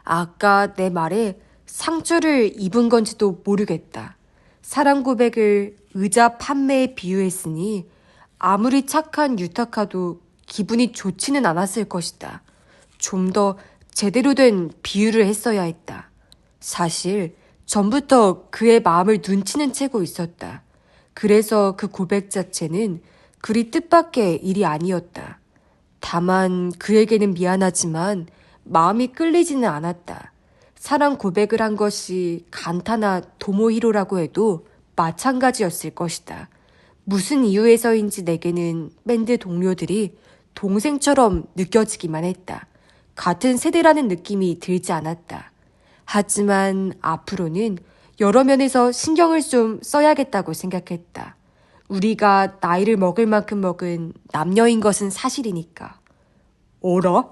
아까 내 말에 상처를 입은 건지도 모르겠다. 사랑 고백을 의자 판매에 비유했으니 아무리 착한 유타카도 기분이 좋지는 않았을 것이다. 좀 더 제대로 된 비유를 했어야 했다. 사실 전부터 그의 마음을 눈치는 채고 있었다. 그래서 그 고백 자체는 그리 뜻밖의 일이 아니었다. 다만 그에게는 미안하지만 마음이 끌리지는 않았다. 사랑 고백을 한 것이 간타나 도모히로라고 해도 마찬가지였을 것이다. 무슨 이유에서인지 내게는 밴드 동료들이 동생처럼 느껴지기만 했다. 같은 세대라는 느낌이 들지 않았다. 하지만 앞으로는 여러 면에서 신경을 좀 써야겠다고 생각했다. 우리가 나이를 먹을 만큼 먹은 남녀인 것은 사실이니까. 어라?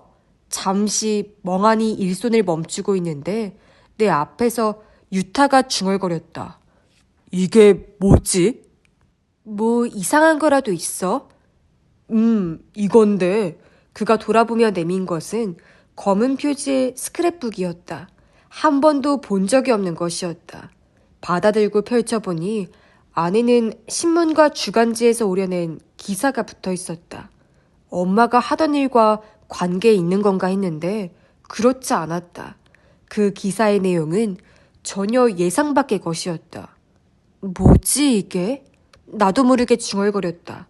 잠시 멍하니 일손을 멈추고 있는데 내 앞에서 유타가 중얼거렸다. 이게 뭐지? 뭐 이상한 거라도 있어? 이건데. 그가 돌아보며 내민 것은 검은 표지의 스크랩북이었다. 한 번도 본 적이 없는 것이었다. 받아들고 펼쳐보니 안에는 신문과 주간지에서 오려낸 기사가 붙어 있었다. 엄마가 하던 일과 관계 있는 건가 했는데 그렇지 않았다. 그 기사의 내용은 전혀 예상 밖의 것이었다. 뭐지 이게? 나도 모르게 중얼거렸다.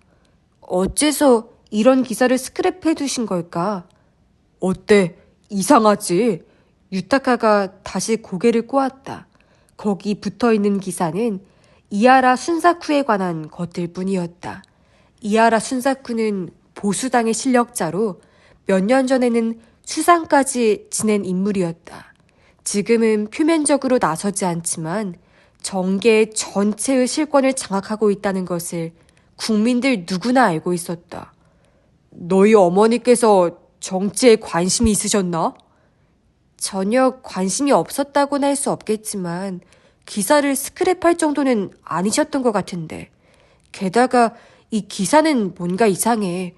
어째서 이런 기사를 스크랩해 두신 걸까? 어때? 이상하지? 유타카가 다시 고개를 꼬았다. 거기 붙어있는 기사는 이하라 순사쿠에 관한 것들 뿐이었다. 이하라 순사쿠는 보수당의 실력자로 몇 년 전에는 수상까지 지낸 인물이었다. 지금은 표면적으로 나서지 않지만 정계 전체의 실권을 장악하고 있다는 것을 국민들 누구나 알고 있었다. 너희 어머니께서 정치에 관심이 있으셨나? 전혀 관심이 없었다고는 할 수 없겠지만 기사를 스크랩할 정도는 아니셨던 것 같은데. 게다가 이 기사는 뭔가 이상해.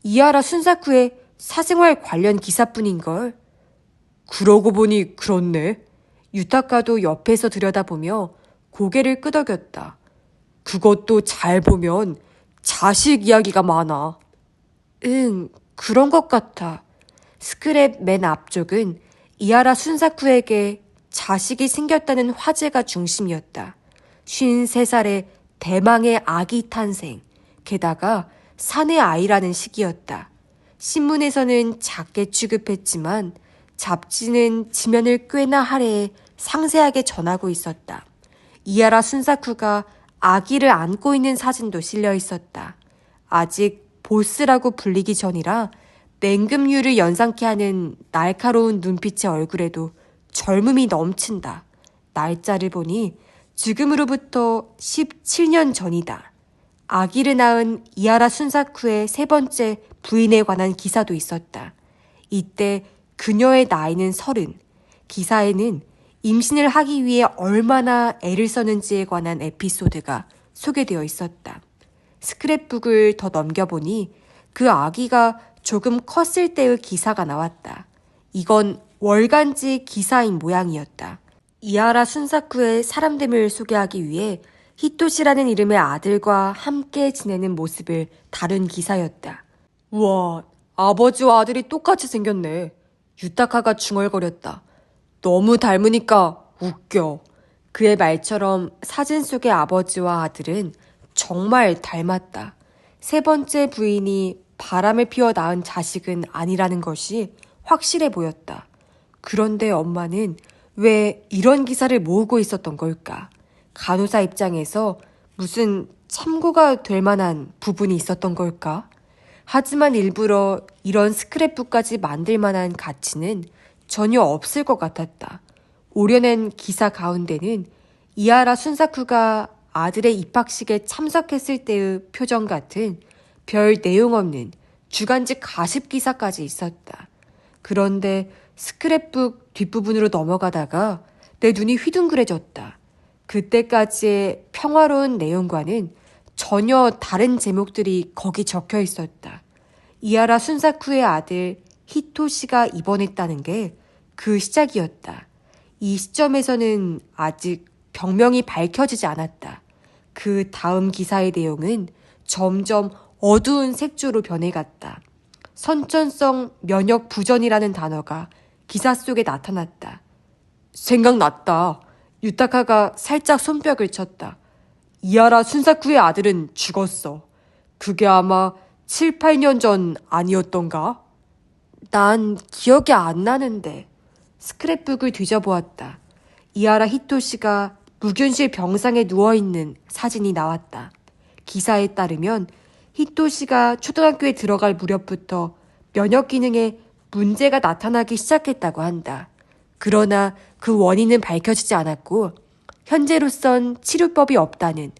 이하라 순사쿠의 사생활 관련 기사뿐인걸. 그러고 보니 그렇네. 유타카도 옆에서 들여다보며 고개를 끄덕였다. 그것도 잘 보면 자식 이야기가 많아. 응, 그런 것 같아. 스크랩 맨 앞쪽은 이하라 순사쿠에게 자식이 생겼다는 화제가 중심이었다. 53살의 대망의 아기 탄생, 게다가 사내 아이라는 시기였다. 신문에서는 작게 취급했지만 잡지는 지면을 꽤나 할애해 상세하게 전하고 있었다. 이하라 순사쿠가 아기를 안고 있는 사진도 실려 있었다. 아직 보스라고 불리기 전이라 맹금류를 연상케 하는 날카로운 눈빛의 얼굴에도 젊음이 넘친다. 날짜를 보니 지금으로부터 17년 전이다. 아기를 낳은 이하라 순사쿠의 세 번째 부인에 관한 기사도 있었다. 이때 그녀의 나이는 30. 기사에는 임신을 하기 위해 얼마나 애를 썼는지에 관한 에피소드가 소개되어 있었다. 스크랩북을 더 넘겨보니 그 아기가 조금 컸을 때의 기사가 나왔다. 이건 월간지 기사인 모양이었다. 이하라 순사쿠의 사람됨을 소개하기 위해 히토시라는 이름의 아들과 함께 지내는 모습을 다룬 기사였다. 우와, 아버지와 아들이 똑같이 생겼네. 유타카가 중얼거렸다. 너무 닮으니까 웃겨. 그의 말처럼 사진 속의 아버지와 아들은 정말 닮았다. 세 번째 부인이 바람을 피워 낳은 자식은 아니라는 것이 확실해 보였다. 그런데 엄마는 왜 이런 기사를 모으고 있었던 걸까? 간호사 입장에서 무슨 참고가 될 만한 부분이 있었던 걸까? 하지만 일부러 이런 스크랩북까지 만들 만한 가치는 전혀 없을 것 같았다. 오려낸 기사 가운데는 이하라 순사쿠가 아들의 입학식에 참석했을 때의 표정 같은 별 내용 없는 주간지 가십 기사까지 있었다. 그런데 스크랩북 뒷부분으로 넘어가다가 내 눈이 휘둥그레졌다. 그때까지의 평화로운 내용과는 전혀 다른 제목들이 거기 적혀 있었다. 이하라 순사쿠의 아들 히토시가 입원했다는 게 그 시작이었다. 이 시점에서는 아직 병명이 밝혀지지 않았다. 그 다음 기사의 내용은 점점 어두운 색조로 변해갔다. 선천성 면역 부전이라는 단어가 기사 속에 나타났다. 생각났다. 유타카가 살짝 손뼉을 쳤다. 이하라 순사쿠의 아들은 죽었어. 그게 아마 7, 8년 전 아니었던가? 난 기억이 안 나는데. 스크랩북을 뒤져보았다. 이하라 히토시가 무균실 병상에 누워있는 사진이 나왔다. 기사에 따르면 히토시가 초등학교에 들어갈 무렵부터 면역 기능에 문제가 나타나기 시작했다고 한다. 그러나 그 원인은 밝혀지지 않았고 현재로선 치료법이 없다는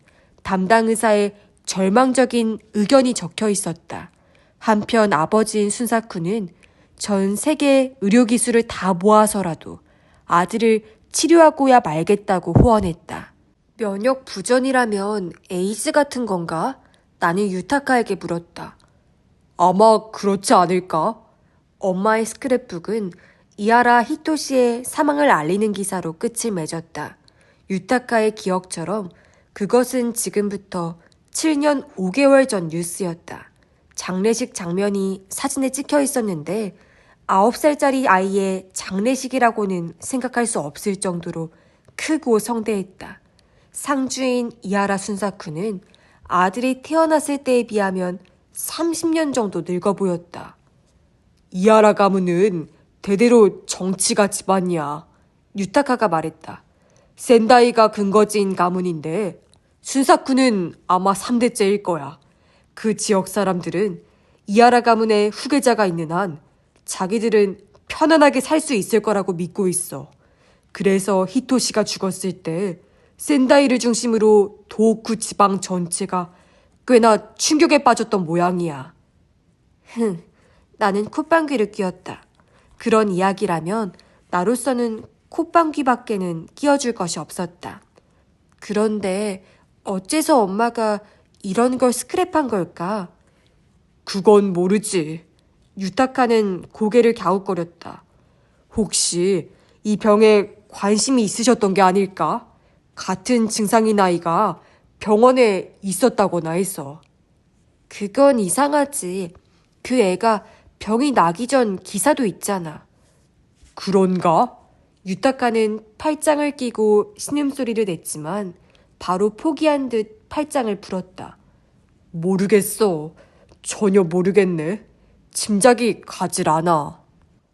담당 의사의 절망적인 의견이 적혀 있었다. 한편 아버지인 순사쿠는 전 세계 의료기술을 다 모아서라도 아들을 치료하고야 말겠다고 호언했다. 면역 부전이라면 에이즈 같은 건가? 나는 유타카에게 물었다. 아마 그렇지 않을까? 엄마의 스크랩북은 이하라 히토시의 사망을 알리는 기사로 끝을 맺었다. 유타카의 기억처럼 그것은 지금부터 7년 5개월 전 뉴스였다. 장례식 장면이 사진에 찍혀 있었는데 9살짜리 아이의 장례식이라고는 생각할 수 없을 정도로 크고 성대했다. 상주인 이하라 순사쿠는 아들이 태어났을 때에 비하면 30년 정도 늙어 보였다. 이하라 가문은 대대로 정치가 집안이야. 유타카가 말했다. 센다이가 근거지인 가문인데 순사쿠는 아마 3대째일 거야. 그 지역 사람들은 이하라 가문의 후계자가 있는 한 자기들은 편안하게 살 수 있을 거라고 믿고 있어. 그래서 히토시가 죽었을 때 센다이를 중심으로 도호쿠 지방 전체가 꽤나 충격에 빠졌던 모양이야. 나는 콧방귀를 뀌었다. 그런 이야기라면 나로서는 콧방귀밖에는 끼워줄 것이 없었다. 그런데 어째서 엄마가 이런 걸 스크랩한 걸까? 그건 모르지. 유타카는 고개를 갸웃거렸다. 혹시 이 병에 관심이 있으셨던 게 아닐까? 같은 증상인 아이가 병원에 있었다거나 해서. 그건 이상하지. 그 애가 병이 나기 전 기사도 있잖아. 그런가? 유타카는 팔짱을 끼고 신음소리를 냈지만 바로 포기한 듯 팔짱을 풀었다. 모르겠어. 전혀 모르겠네. 짐작이 가질 않아.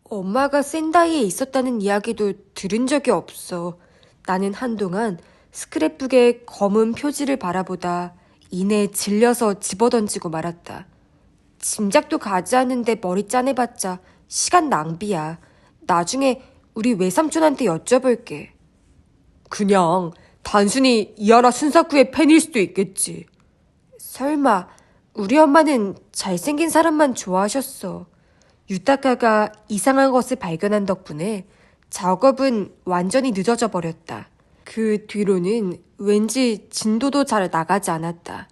엄마가 센다이에 있었다는 이야기도 들은 적이 없어. 나는 한동안 스크랩북의 검은 표지를 바라보다 이내 질려서 집어던지고 말았다. 짐작도 가지 않는데 머리 짜내봤자 시간 낭비야. 나중에 우리 외삼촌한테 여쭤볼게. 그냥 단순히 이하라 순사쿠의 팬일 수도 있겠지. 설마 우리 엄마는 잘생긴 사람만 좋아하셨어. 유타카가 이상한 것을 발견한 덕분에 작업은 완전히 늦어져 버렸다. 그 뒤로는 왠지 진도도 잘 나가지 않았다.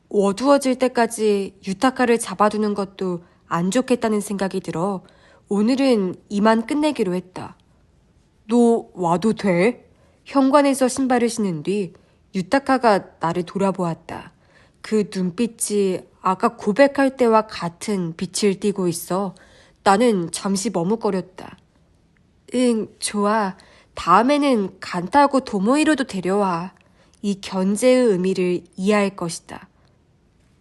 어두워질 때까지 유타카를 잡아두는 것도 안 좋겠다는 생각이 들어 오늘은 이만 끝내기로 했다. 너 와도 돼? 현관에서 신발을 신은 뒤 유타카가 나를 돌아보았다. 그 눈빛이 아까 고백할 때와 같은 빛을 띠고 있어 나는 잠시 머뭇거렸다. 응, 좋아. 다음에는 간타하고 도모이로도 데려와. 이 견제의 의미를 이해할 것이다.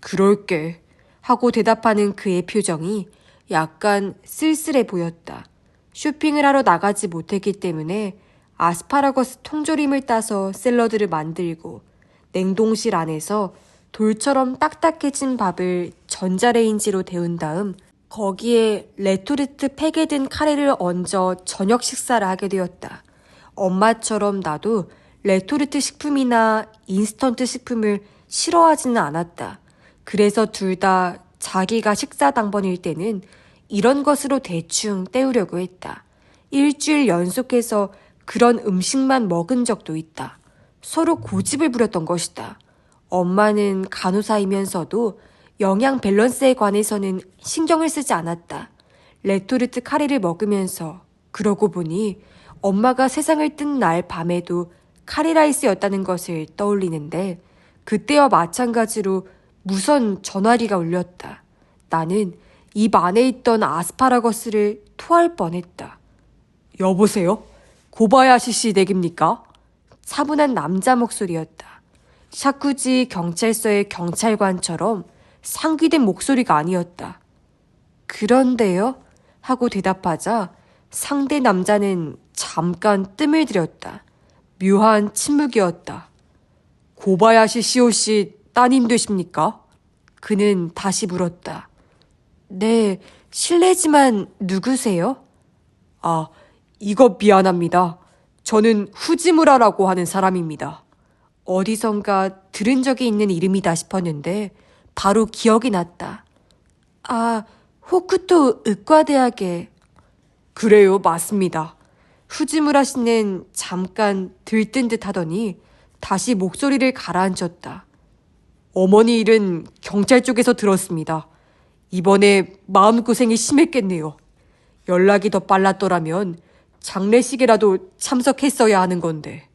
그럴게. 하고 대답하는 그의 표정이 약간 쓸쓸해 보였다. 쇼핑을 하러 나가지 못했기 때문에 아스파라거스 통조림을 따서 샐러드를 만들고 냉동실 안에서 돌처럼 딱딱해진 밥을 전자레인지로 데운 다음 거기에 레토르트 팩에 든 카레를 얹어 저녁 식사를 하게 되었다. 엄마처럼 나도 레토르트 식품이나 인스턴트 식품을 싫어하지는 않았다. 그래서 둘 다 자기가 식사 당번일 때는 이런 것으로 대충 때우려고 했다. 일주일 연속해서 그런 음식만 먹은 적도 있다. 서로 고집을 부렸던 것이다. 엄마는 간호사이면서도 영양 밸런스에 관해서는 신경을 쓰지 않았다. 레토르트 카레를 먹으면서 그러고 보니 엄마가 세상을 뜬 날 밤에도 카레라이스였다는 것을 떠올리는데 그때와 마찬가지로 무선 전화기가 울렸다. 나는 입 안에 있던 아스파라거스를 토할 뻔했다. 여보세요? 고바야시 씨 댁입니까? 차분한 남자 목소리였다. 샤쿠지 경찰서의 경찰관처럼 상기된 목소리가 아니었다. 그런데요? 하고 대답하자 상대 남자는 잠깐 뜸을 들였다. 묘한 침묵이었다. 고바야시 시오 씨 따님 되십니까? 그는 다시 물었다. 네, 실례지만 누구세요? 아, 이거 미안합니다. 저는 후지무라라고 하는 사람입니다. 어디선가 들은 적이 있는 이름이다 싶었는데 바로 기억이 났다. 아, 호쿠토 의과대학에. 그래요, 맞습니다. 후지무라 씨는 잠깐 들뜬 듯 하더니 다시 목소리를 가라앉혔다. 어머니 일은 경찰 쪽에서 들었습니다. 이번에 마음고생이 심했겠네요. 연락이 더 빨랐더라면 장례식에라도 참석했어야 하는 건데.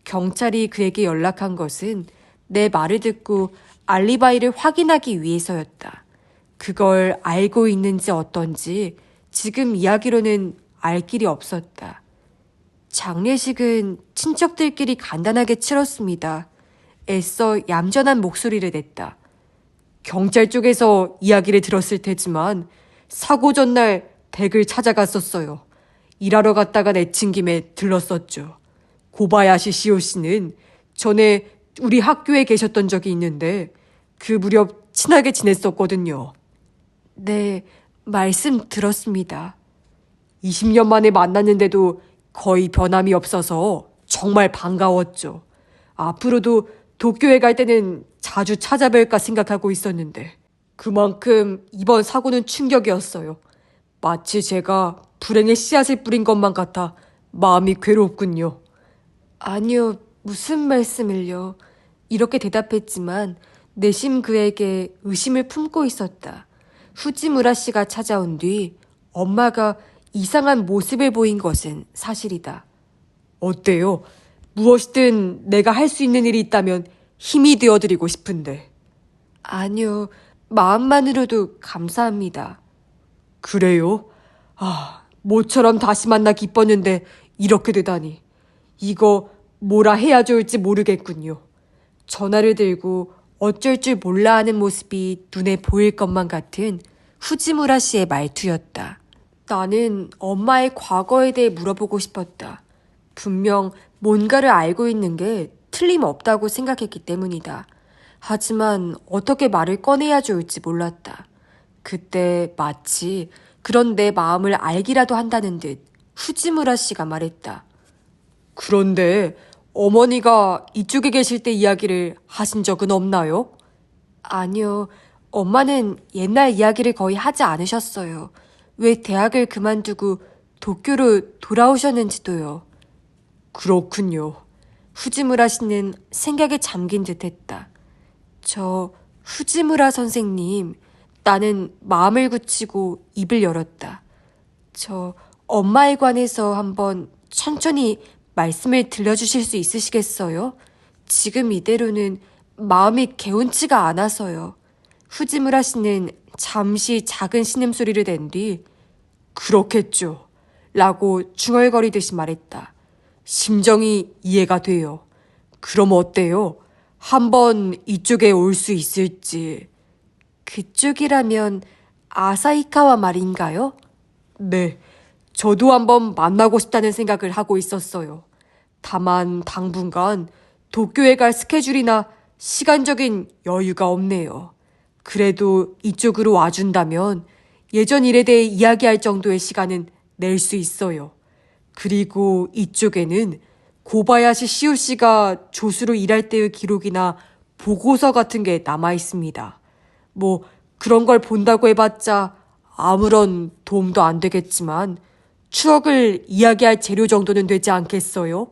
경찰이 그에게 연락한 것은 내 말을 듣고 알리바이를 확인하기 위해서였다. 그걸 알고 있는지 어떤지 지금 이야기로는 알 길이 없었다. 장례식은 친척들끼리 간단하게 치렀습니다. 애써 얌전한 목소리를 냈다. 경찰 쪽에서 이야기를 들었을 테지만 사고 전날 댁을 찾아갔었어요. 일하러 갔다가 내친 김에 들렀었죠. 고바야시 시오 씨는 전에 우리 학교에 계셨던 적이 있는데 그 무렵 친하게 지냈었거든요. 네, 말씀 들었습니다. 20년 만에 만났는데도 거의 변함이 없어서 정말 반가웠죠. 앞으로도 도쿄에 갈 때는 자주 찾아뵐까 생각하고 있었는데 그만큼 이번 사고는 충격이었어요. 마치 제가 불행의 씨앗을 뿌린 것만 같아 마음이 괴롭군요. 아니요, 무슨 말씀을요. 이렇게 대답했지만 내심 그에게 의심을 품고 있었다. 후지무라 씨가 찾아온 뒤 엄마가 이상한 모습을 보인 것은 사실이다. 어때요? 무엇이든 내가 할 수 있는 일이 있다면 힘이 되어드리고 싶은데. 아니요, 마음만으로도 감사합니다. 그래요? 모처럼 다시 만나 기뻤는데 이렇게 되다니. 이거 뭐라 해야 좋을지 모르겠군요. 전화를 들고 어쩔 줄 몰라 하는 모습이 눈에 보일 것만 같은 후지무라 씨의 말투였다. 나는 엄마의 과거에 대해 물어보고 싶었다. 분명 뭔가를 알고 있는 게 틀림없다고 생각했기 때문이다. 하지만 어떻게 말을 꺼내야 좋을지 몰랐다. 그때 마치 그런 내 마음을 알기라도 한다는 듯 후지무라 씨가 말했다. 그런데 어머니가 이쪽에 계실 때 이야기를 하신 적은 없나요? 아니요. 엄마는 옛날 이야기를 거의 하지 않으셨어요. 왜 대학을 그만두고 도쿄로 돌아오셨는지도요. 그렇군요. 후지무라 씨는 생각에 잠긴 듯 했다. 저 후지무라 선생님, 나는 마음을 굳히고 입을 열었다. 저 엄마에 관해서 한번 천천히 말씀을 들려주실 수 있으시겠어요? 지금 이대로는 마음이 개운치가 않아서요. 후지무라 씨는 잠시 작은 신음소리를 낸 뒤 그렇겠죠. 라고 중얼거리듯이 말했다. 심정이 이해가 돼요. 그럼 어때요? 한번 이쪽에 올 수 있을지. 그쪽이라면 아사히카와 말인가요? 네. 저도 한번 만나고 싶다는 생각을 하고 있었어요. 다만 당분간 도쿄에 갈 스케줄이나 시간적인 여유가 없네요. 그래도 이쪽으로 와준다면 예전 일에 대해 이야기할 정도의 시간은 낼 수 있어요. 그리고 이쪽에는 고바야시 시우 씨가 조수로 일할 때의 기록이나 보고서 같은 게 남아 있습니다. 뭐 그런 걸 본다고 해봤자 아무런 도움도 안 되겠지만 추억을 이야기할 재료 정도는 되지 않겠어요?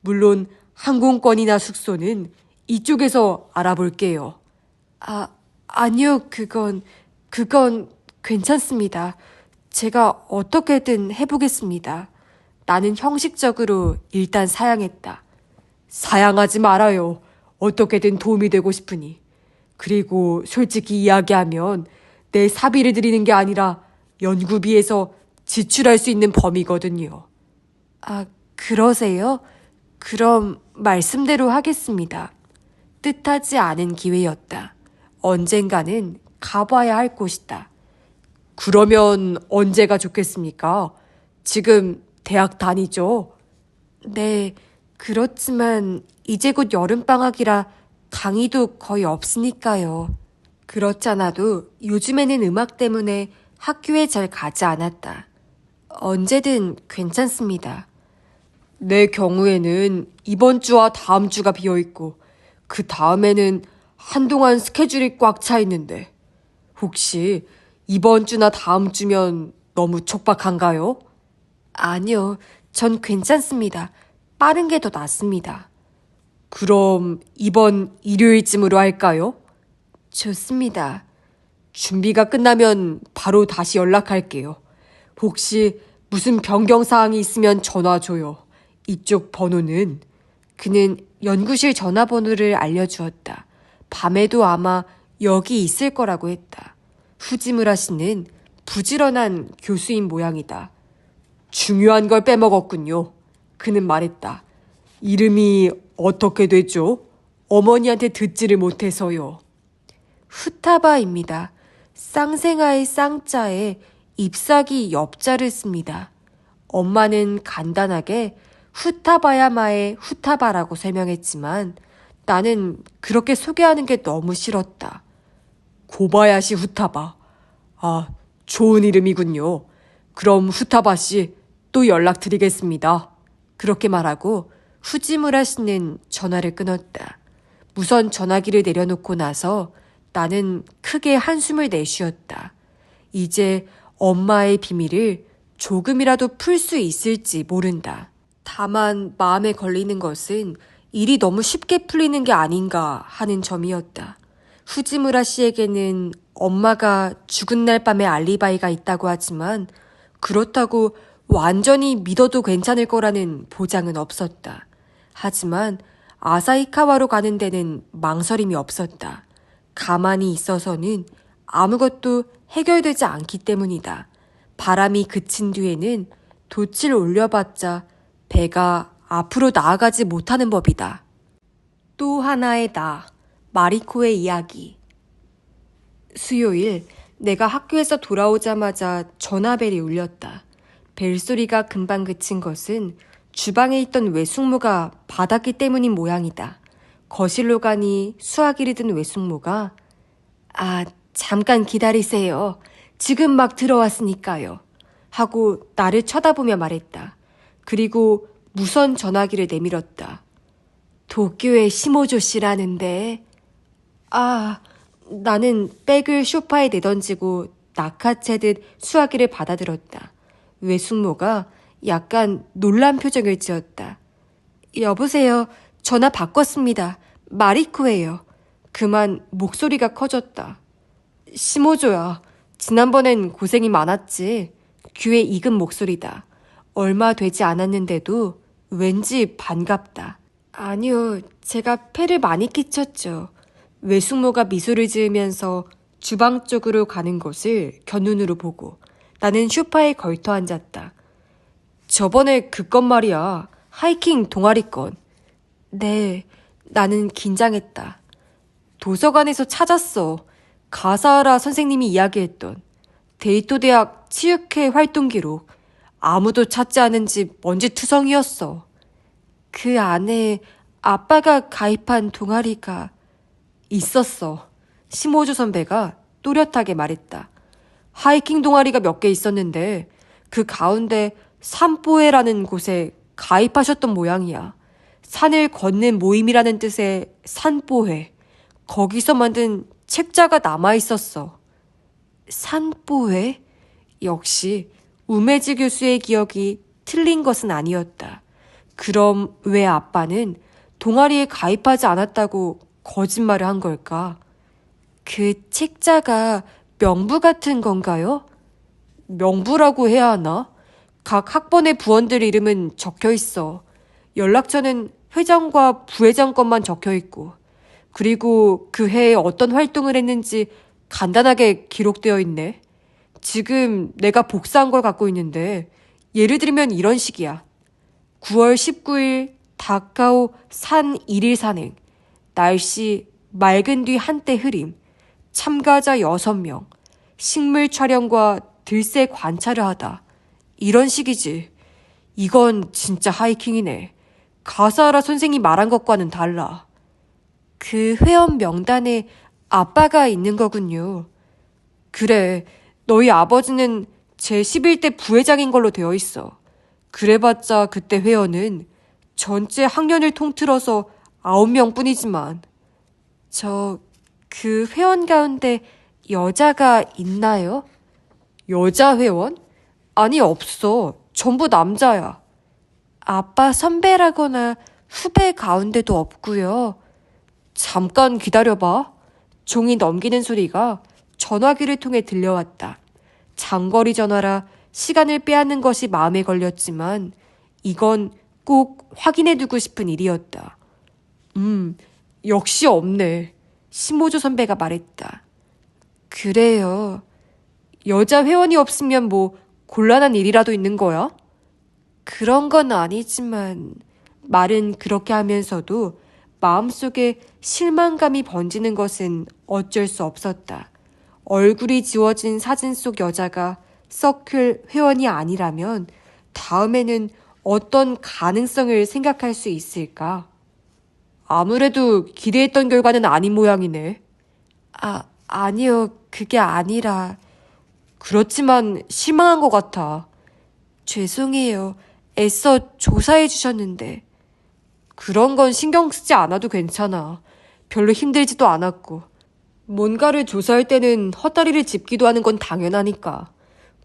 물론 항공권이나 숙소는 이쪽에서 알아볼게요. 아니요, 그건 괜찮습니다. 제가 어떻게든 해보겠습니다. 나는 형식적으로 일단 사양했다. 사양하지 말아요. 어떻게든 도움이 되고 싶으니. 그리고 솔직히 이야기하면 내 사비를 드리는 게 아니라 연구비에서 지출할 수 있는 범위거든요. 그러세요? 그럼 말씀대로 하겠습니다. 뜻하지 않은 기회였다. 언젠가는 가봐야 할 곳이다. 그러면 언제가 좋겠습니까? 지금 대학 다니죠? 네, 그렇지만 이제 곧 여름방학이라 강의도 거의 없으니까요. 그렇잖아도 요즘에는 음악 때문에 학교에 잘 가지 않았다. 언제든 괜찮습니다. 내 경우에는 이번 주와 다음 주가 비어있고 그 다음에는 한동안 스케줄이 꽉 차 있는데 혹시 이번 주나 다음 주면 너무 촉박한가요? 아니요, 전 괜찮습니다. 빠른 게 더 낫습니다. 그럼 이번 일요일쯤으로 할까요? 좋습니다. 준비가 끝나면 바로 다시 연락할게요. 혹시 무슨 변경사항이 있으면 전화 줘요. 이쪽 번호는. 그는 연구실 전화번호를 알려주었다. 밤에도 아마 여기 있을 거라고 했다. 후지무라 씨는 부지런한 교수인 모양이다. 중요한 걸 빼먹었군요. 그는 말했다. 이름이 어떻게 되죠? 어머니한테 듣지를 못해서요. 후타바입니다. 쌍생아의 쌍자에 잎사귀 엽자를 씁니다. 엄마는 간단하게 후타바야마의 후타바라고 설명했지만 나는 그렇게 소개하는 게 너무 싫었다. 고바야시 후타바. 좋은 이름이군요. 그럼 후타바 씨 또 연락드리겠습니다. 그렇게 말하고 후지무라 씨는 전화를 끊었다. 무선 전화기를 내려놓고 나서 나는 크게 한숨을 내쉬었다. 이제 엄마의 비밀을 조금이라도 풀 수 있을지 모른다. 다만 마음에 걸리는 것은 일이 너무 쉽게 풀리는 게 아닌가 하는 점이었다. 후지무라 씨에게는 엄마가 죽은 날 밤에 알리바이가 있다고 하지만 그렇다고 완전히 믿어도 괜찮을 거라는 보장은 없었다. 하지만 아사히카와로 가는 데는 망설임이 없었다. 가만히 있어서는 아무것도 해결되지 않기 때문이다. 바람이 그친 뒤에는 돛을 올려봤자 배가 앞으로 나아가지 못하는 법이다. 또 하나의 나, 마리코의 이야기. 수요일, 내가 학교에서 돌아오자마자 전화벨이 울렸다. 벨소리가 금방 그친 것은 주방에 있던 외숙모가 받았기 때문인 모양이다. 거실로 가니 수화기를 든 외숙모가 잠깐 기다리세요. 지금 막 들어왔으니까요. 하고 나를 쳐다보며 말했다. 그리고 무선 전화기를 내밀었다. 도쿄의 시모조 씨라는데. 나는 백을 소파에 내던지고 낚아채듯 수화기를 받아들었다. 외숙모가 약간 놀란 표정을 지었다. 여보세요. 전화 바꿨습니다. 마리코예요. 그만 목소리가 커졌다. 시모조야. 지난번엔 고생이 많았지. 귀에 익은 목소리다. 얼마 되지 않았는데도 왠지 반갑다. 아니요. 제가 폐를 많이 끼쳤죠. 외숙모가 미소를 지으면서 주방 쪽으로 가는 것을 견눈으로 보고 나는 소파에 걸터 앉았다. 저번에 그건 말이야. 하이킹 동아리 건. 네, 나는 긴장했다. 도서관에서 찾았어. 가사하라 선생님이 이야기했던 데이토 대학 치육회 활동 기록. 아무도 찾지 않은지 먼지투성이었어. 그 안에 아빠가 가입한 동아리가 있었어. 시모조 선배가 또렷하게 말했다. 하이킹 동아리가 몇 개 있었는데 그 가운데 산보회라는 곳에 가입하셨던 모양이야. 산을 걷는 모임이라는 뜻의 산보회. 거기서 만든 책자가 남아있었어. 산보회? 역시 우메지 교수의 기억이 틀린 것은 아니었다. 그럼 왜 아빠는 동아리에 가입하지 않았다고 거짓말을 한 걸까? 그 책자가 명부 같은 건가요? 명부라고 해야 하나? 각 학번의 부원들 이름은 적혀 있어. 연락처는 회장과 부회장 것만 적혀 있고, 그리고 그 해에 어떤 활동을 했는지 간단하게 기록되어 있네. 지금 내가 복사한 걸 갖고 있는데, 예를 들면 이런 식이야. 9월 19일 다카오 산 1일 산행. 날씨 맑은 뒤 한때 흐림. 참가자 6명. 식물 촬영과 들새 관찰을 하다. 이런 식이지. 이건 진짜 하이킹이네. 가사하라 선생이 말한 것과는 달라. 그 회원 명단에 아빠가 있는 거군요. 그래, 너희 아버지는 제11대 부회장인 걸로 되어 있어. 그래봤자 그때 회원은 전체 학년을 통틀어서 9명 뿐이지만. 그 회원 가운데 여자가 있나요? 여자 회원? 아니, 없어. 전부 남자야. 아빠 선배라거나 후배 가운데도 없고요. 잠깐 기다려봐. 종이 넘기는 소리가 전화기를 통해 들려왔다. 장거리 전화라 시간을 빼앗는 것이 마음에 걸렸지만 이건 꼭 확인해두고 싶은 일이었다. 역시 없네. 시모조 선배가 말했다. 그래요. 여자 회원이 없으면 뭐 곤란한 일이라도 있는 거야? 그런 건 아니지만 말은 그렇게 하면서도 마음속에 실망감이 번지는 것은 어쩔 수 없었다. 얼굴이 지워진 사진 속 여자가 서클 회원이 아니라면 다음에는 어떤 가능성을 생각할 수 있을까? 아무래도 기대했던 결과는 아닌 모양이네. 아니요. 그게 아니라. 그렇지만 실망한 것 같아. 죄송해요. 애써 조사해 주셨는데. 그런 건 신경 쓰지 않아도 괜찮아. 별로 힘들지도 않았고. 뭔가를 조사할 때는 헛다리를 짚기도 하는 건 당연하니까.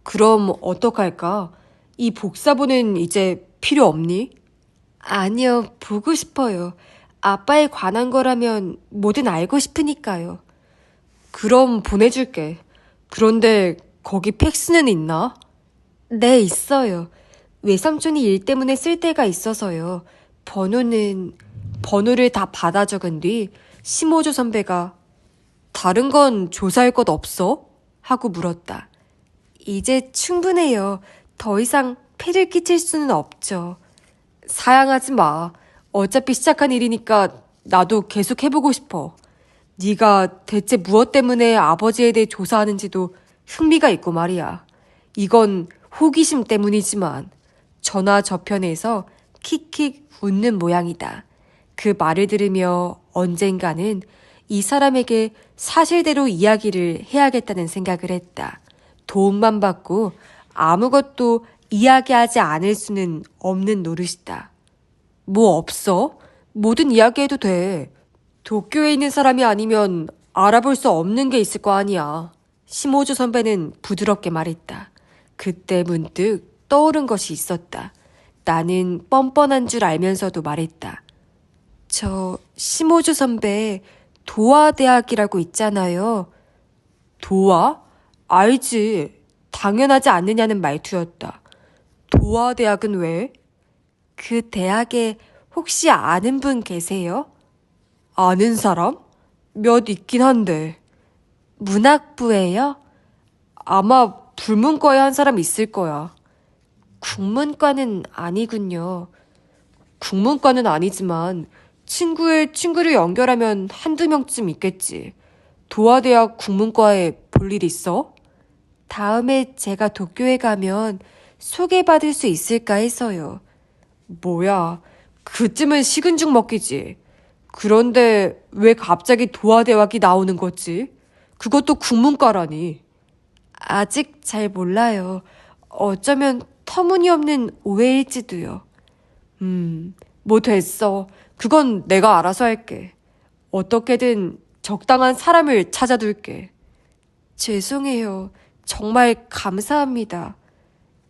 그럼 어떡할까? 이 복사본은 이제 필요 없니? 아니요. 보고 싶어요. 아빠에 관한 거라면 뭐든 알고 싶으니까요. 그럼 보내줄게. 그런데 거기 팩스는 있나? 네, 있어요. 외삼촌이 일 때문에 쓸 때가 있어서요. 번호를 다 받아 적은 뒤 시모조 선배가 다른 건 조사할 것 없어? 하고 물었다. 이제 충분해요. 더 이상 폐를 끼칠 수는 없죠. 사양하지 마. 어차피 시작한 일이니까 나도 계속 해보고 싶어. 네가 대체 무엇 때문에 아버지에 대해 조사하는지도 흥미가 있고 말이야. 이건 호기심 때문이지만 전화 저편에서 킥킥 웃는 모양이다. 그 말을 들으며 언젠가는 이 사람에게 사실대로 이야기를 해야겠다는 생각을 했다. 도움만 받고 아무것도 이야기하지 않을 수는 없는 노릇이다. 뭐 없어? 뭐든 이야기해도 돼. 도쿄에 있는 사람이 아니면 알아볼 수 없는 게 있을 거 아니야. 심호주 선배는 부드럽게 말했다. 그때 문득 떠오른 것이 있었다. 나는 뻔뻔한 줄 알면서도 말했다. 저 심호주 선배 도화대학이라고 있잖아요. 도화? 알지. 당연하지 않느냐는 말투였다. 도화대학은 왜? 그 대학에 혹시 아는 분 계세요? 아는 사람? 몇 있긴 한데. 문학부예요? 아마 불문과에 한 사람 있을 거야. 국문과는 아니군요. 국문과는 아니지만 친구의 친구를 연결하면 한두 명쯤 있겠지. 도화대학 국문과에 볼 일 있어? 다음에 제가 도쿄에 가면 소개받을 수 있을까 해서요. 뭐야, 그쯤은 식은 죽 먹기지. 그런데 왜 갑자기 도화대학이 나오는 거지? 그것도 국문과라니. 아직 잘 몰라요. 어쩌면 터무니없는 오해일지도요. 뭐 됐어. 그건 내가 알아서 할게. 어떻게든 적당한 사람을 찾아둘게. 죄송해요. 정말 감사합니다.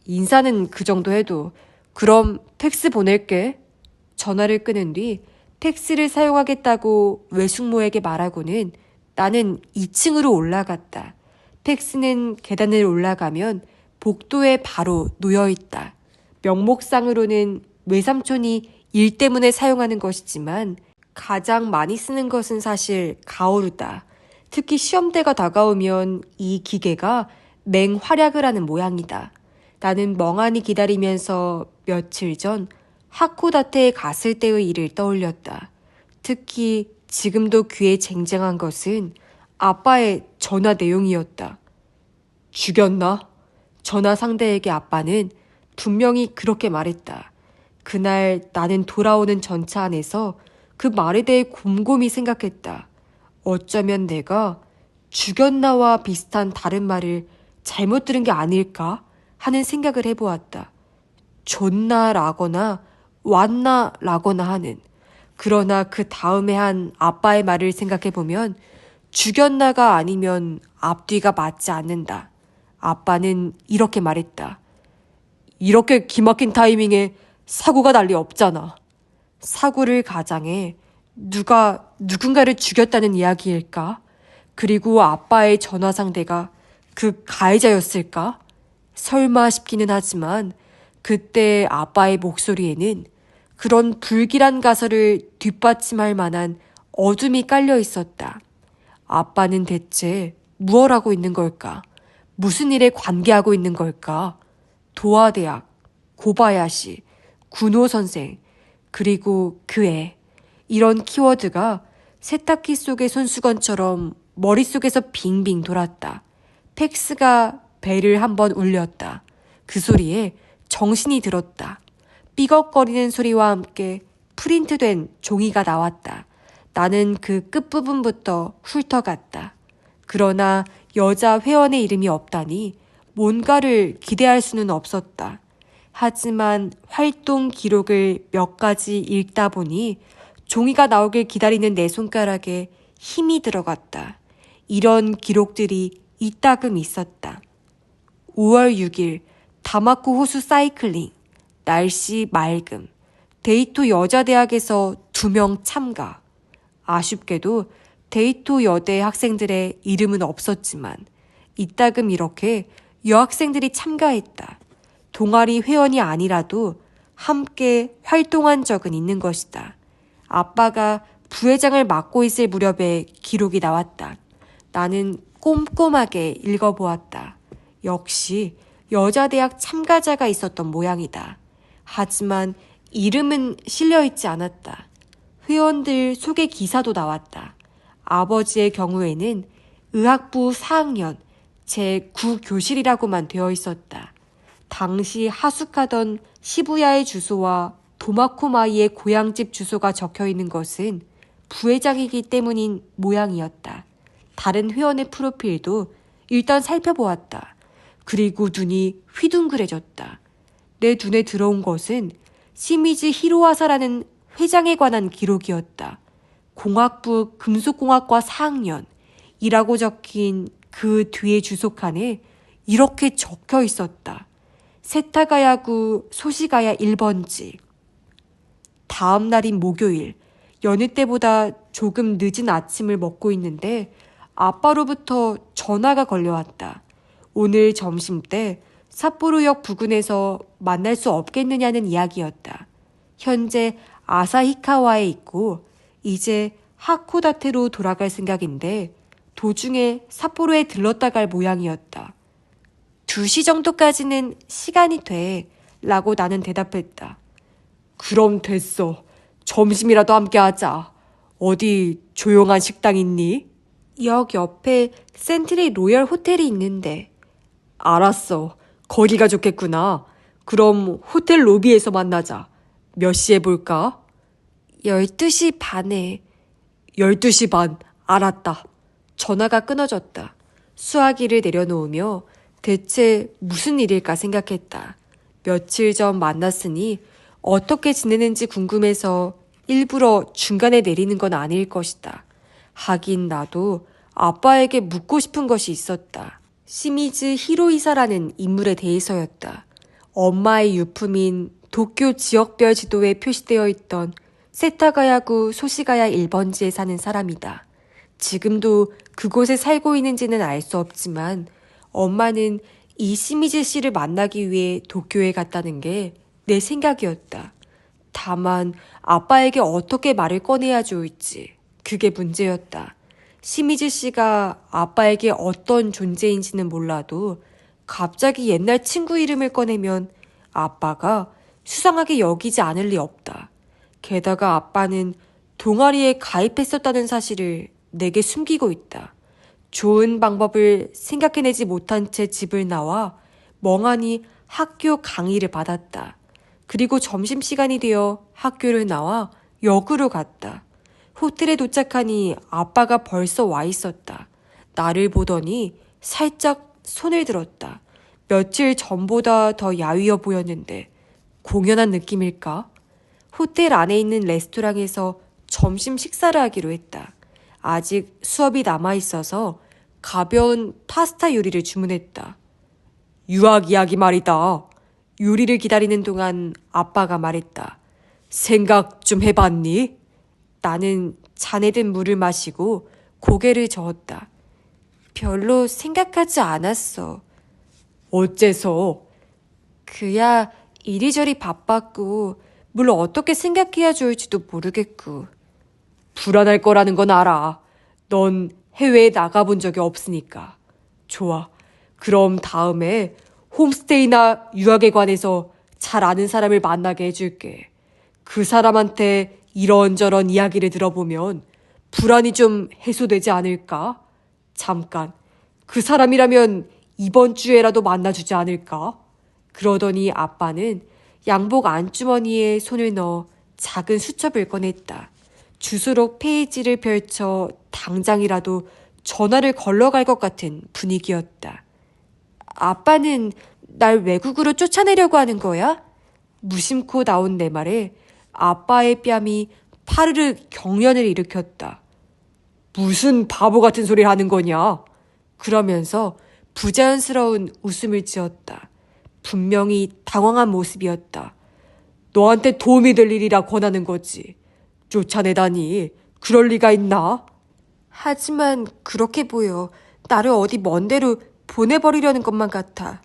인사는 그 정도 해도. 그럼 팩스 보낼게. 전화를 끊은 뒤 팩스를 사용하겠다고 외숙모에게 말하고는 나는 2층으로 올라갔다. 팩스는 계단을 올라가면 복도에 바로 놓여있다. 명목상으로는 외삼촌이 일 때문에 사용하는 것이지만 가장 많이 쓰는 것은 사실 가오루다. 특히 시험대가 다가오면 이 기계가 맹활약을 하는 모양이다. 나는 멍하니 기다리면서 며칠 전 하코다테에 갔을 때의 일을 떠올렸다. 특히 지금도 귀에 쟁쟁한 것은 아빠의 전화 내용이었다. 죽였나? 전화 상대에게 아빠는 분명히 그렇게 말했다. 그날 나는 돌아오는 전차 안에서 그 말에 대해 곰곰이 생각했다. 어쩌면 내가 죽였나와 비슷한 다른 말을 잘못 들은 게 아닐까 하는 생각을 해보았다. 존나라거나 왔나라거나 하는. 그러나 그 다음에 한 아빠의 말을 생각해보면 죽였나가 아니면 앞뒤가 맞지 않는다. 아빠는 이렇게 말했다. 이렇게 기막힌 타이밍에 사고가 날 리 없잖아. 사고를 가장해 누가 누군가를 죽였다는 이야기일까? 그리고 아빠의 전화 상대가 그 가해자였을까? 설마 싶기는 하지만 그때 아빠의 목소리에는 그런 불길한 가설을 뒷받침할 만한 어둠이 깔려 있었다. 아빠는 대체 무엇 하고 있는 걸까? 무슨 일에 관계하고 있는 걸까? 도화대학, 고바야시, 군호 선생, 그리고 그 애. 이런 키워드가 세탁기 속의 손수건처럼 머릿속에서 빙빙 돌았다. 팩스가 벨을 한번 울렸다. 그 소리에 정신이 들었다. 삐걱거리는 소리와 함께 프린트된 종이가 나왔다. 나는 그 끝부분부터 훑어갔다. 그러나 여자 회원의 이름이 없다니 뭔가를 기대할 수는 없었다. 하지만 활동 기록을 몇 가지 읽다 보니 종이가 나오길 기다리는 내 손가락에 힘이 들어갔다. 이런 기록들이 이따금 있었다. 5월 6일 다마코 호수 사이클링, 날씨 맑음, 데이토 여자대학에서 2명 참가. 아쉽게도 데이토 여대 학생들의 이름은 없었지만 이따금 이렇게 여학생들이 참가했다. 동아리 회원이 아니라도 함께 활동한 적은 있는 것이다. 아빠가 부회장을 맡고 있을 무렵에 기록이 나왔다. 나는 꼼꼼하게 읽어보았다. 역시 여자대학 참가자가 있었던 모양이다. 하지만 이름은 실려있지 않았다. 회원들 소개 기사도 나왔다. 아버지의 경우에는 의학부 4학년 제9교실이라고만 되어 있었다. 당시 하숙하던 시부야의 주소와 도마코마이의 고향집 주소가 적혀 있는 것은 부회장이기 때문인 모양이었다. 다른 회원의 프로필도 일단 살펴보았다. 그리고 눈이 휘둥그레졌다. 내 눈에 들어온 것은 시미즈 히로아사라는 회장에 관한 기록이었다. 공학부 금속공학과 4학년이라고 적힌 그 뒤에 주소칸에 이렇게 적혀 있었다. 세타가야구 소시가야 1번지. 다음 날인 목요일, 여느 때보다 조금 늦은 아침을 먹고 있는데 아빠로부터 전화가 걸려왔다. 오늘 점심때 삿포로역 부근에서 만날 수 없겠느냐는 이야기였다. 현재 아사히카와에 있고 이제 하코다테로 돌아갈 생각인데 도중에 삿포로에 들렀다 갈 모양이었다. 2시 정도까지는 시간이 돼 라고 나는 대답했다. 그럼 됐어. 점심이라도 함께 하자. 어디 조용한 식당 있니? 역 옆에 센트리 로열 호텔이 있는데. 알았어. 거기가 좋겠구나. 그럼 호텔 로비에서 만나자. 몇 시에 볼까? 12시 반에. 12시 반. 알았다. 전화가 끊어졌다. 수화기를 내려놓으며 대체 무슨 일일까 생각했다. 며칠 전 만났으니 어떻게 지내는지 궁금해서 일부러 중간에 내리는 건 아닐 것이다. 하긴 나도 아빠에게 묻고 싶은 것이 있었다. 시미즈 히로이사라는 인물에 대해서였다. 엄마의 유품인 도쿄 지역별 지도에 표시되어 있던 세타가야구 소시가야 1번지에 사는 사람이다. 지금도 그곳에 살고 있는지는 알 수 없지만 엄마는 이 시미즈 씨를 만나기 위해 도쿄에 갔다는 게 내 생각이었다. 다만 아빠에게 어떻게 말을 꺼내야 좋을지 그게 문제였다. 시미즈 씨가 아빠에게 어떤 존재인지는 몰라도 갑자기 옛날 친구 이름을 꺼내면 아빠가 수상하게 여기지 않을 리 없다. 게다가 아빠는 동아리에 가입했었다는 사실을 내게 숨기고 있다. 좋은 방법을 생각해내지 못한 채 집을 나와 멍하니 학교 강의를 받았다. 그리고 점심시간이 되어 학교를 나와 역으로 갔다. 호텔에 도착하니 아빠가 벌써 와 있었다. 나를 보더니 살짝 손을 들었다. 며칠 전보다 더 야위어 보였는데 공연한 느낌일까? 호텔 안에 있는 레스토랑에서 점심 식사를 하기로 했다. 아직 수업이 남아있어서 가벼운 파스타 요리를 주문했다. 유학 이야기 말이다. 요리를 기다리는 동안 아빠가 말했다. 생각 좀 해봤니? 나는 잔에 든 물을 마시고 고개를 저었다. 별로 생각하지 않았어. 어째서? 그야 이리저리 바빴고 뭘 어떻게 생각해야 좋을지도 모르겠고. 불안할 거라는 건 알아. 넌 해외에 나가본 적이 없으니까. 좋아. 그럼 다음에 홈스테이나 유학에 관해서 잘 아는 사람을 만나게 해줄게. 그 사람한테 이런저런 이야기를 들어보면 불안이 좀 해소되지 않을까? 잠깐, 그 사람이라면 이번 주에라도 만나주지 않을까? 그러더니 아빠는 양복 안주머니에 손을 넣어 작은 수첩을 꺼냈다. 주소록 페이지를 펼쳐 당장이라도 전화를 걸러갈 것 같은 분위기였다. 아빠는 날 외국으로 쫓아내려고 하는 거야? 무심코 나온 내 말에 아빠의 뺨이 파르르 경련을 일으켰다. 무슨 바보 같은 소리를 하는 거냐? 그러면서 부자연스러운 웃음을 지었다. 분명히 당황한 모습이었다. 너한테 도움이 될 일이라 권하는 거지. 쫓아내다니 그럴 리가 있나? 하지만 그렇게 보여. 나를 어디 먼 데로 보내버리려는 것만 같아.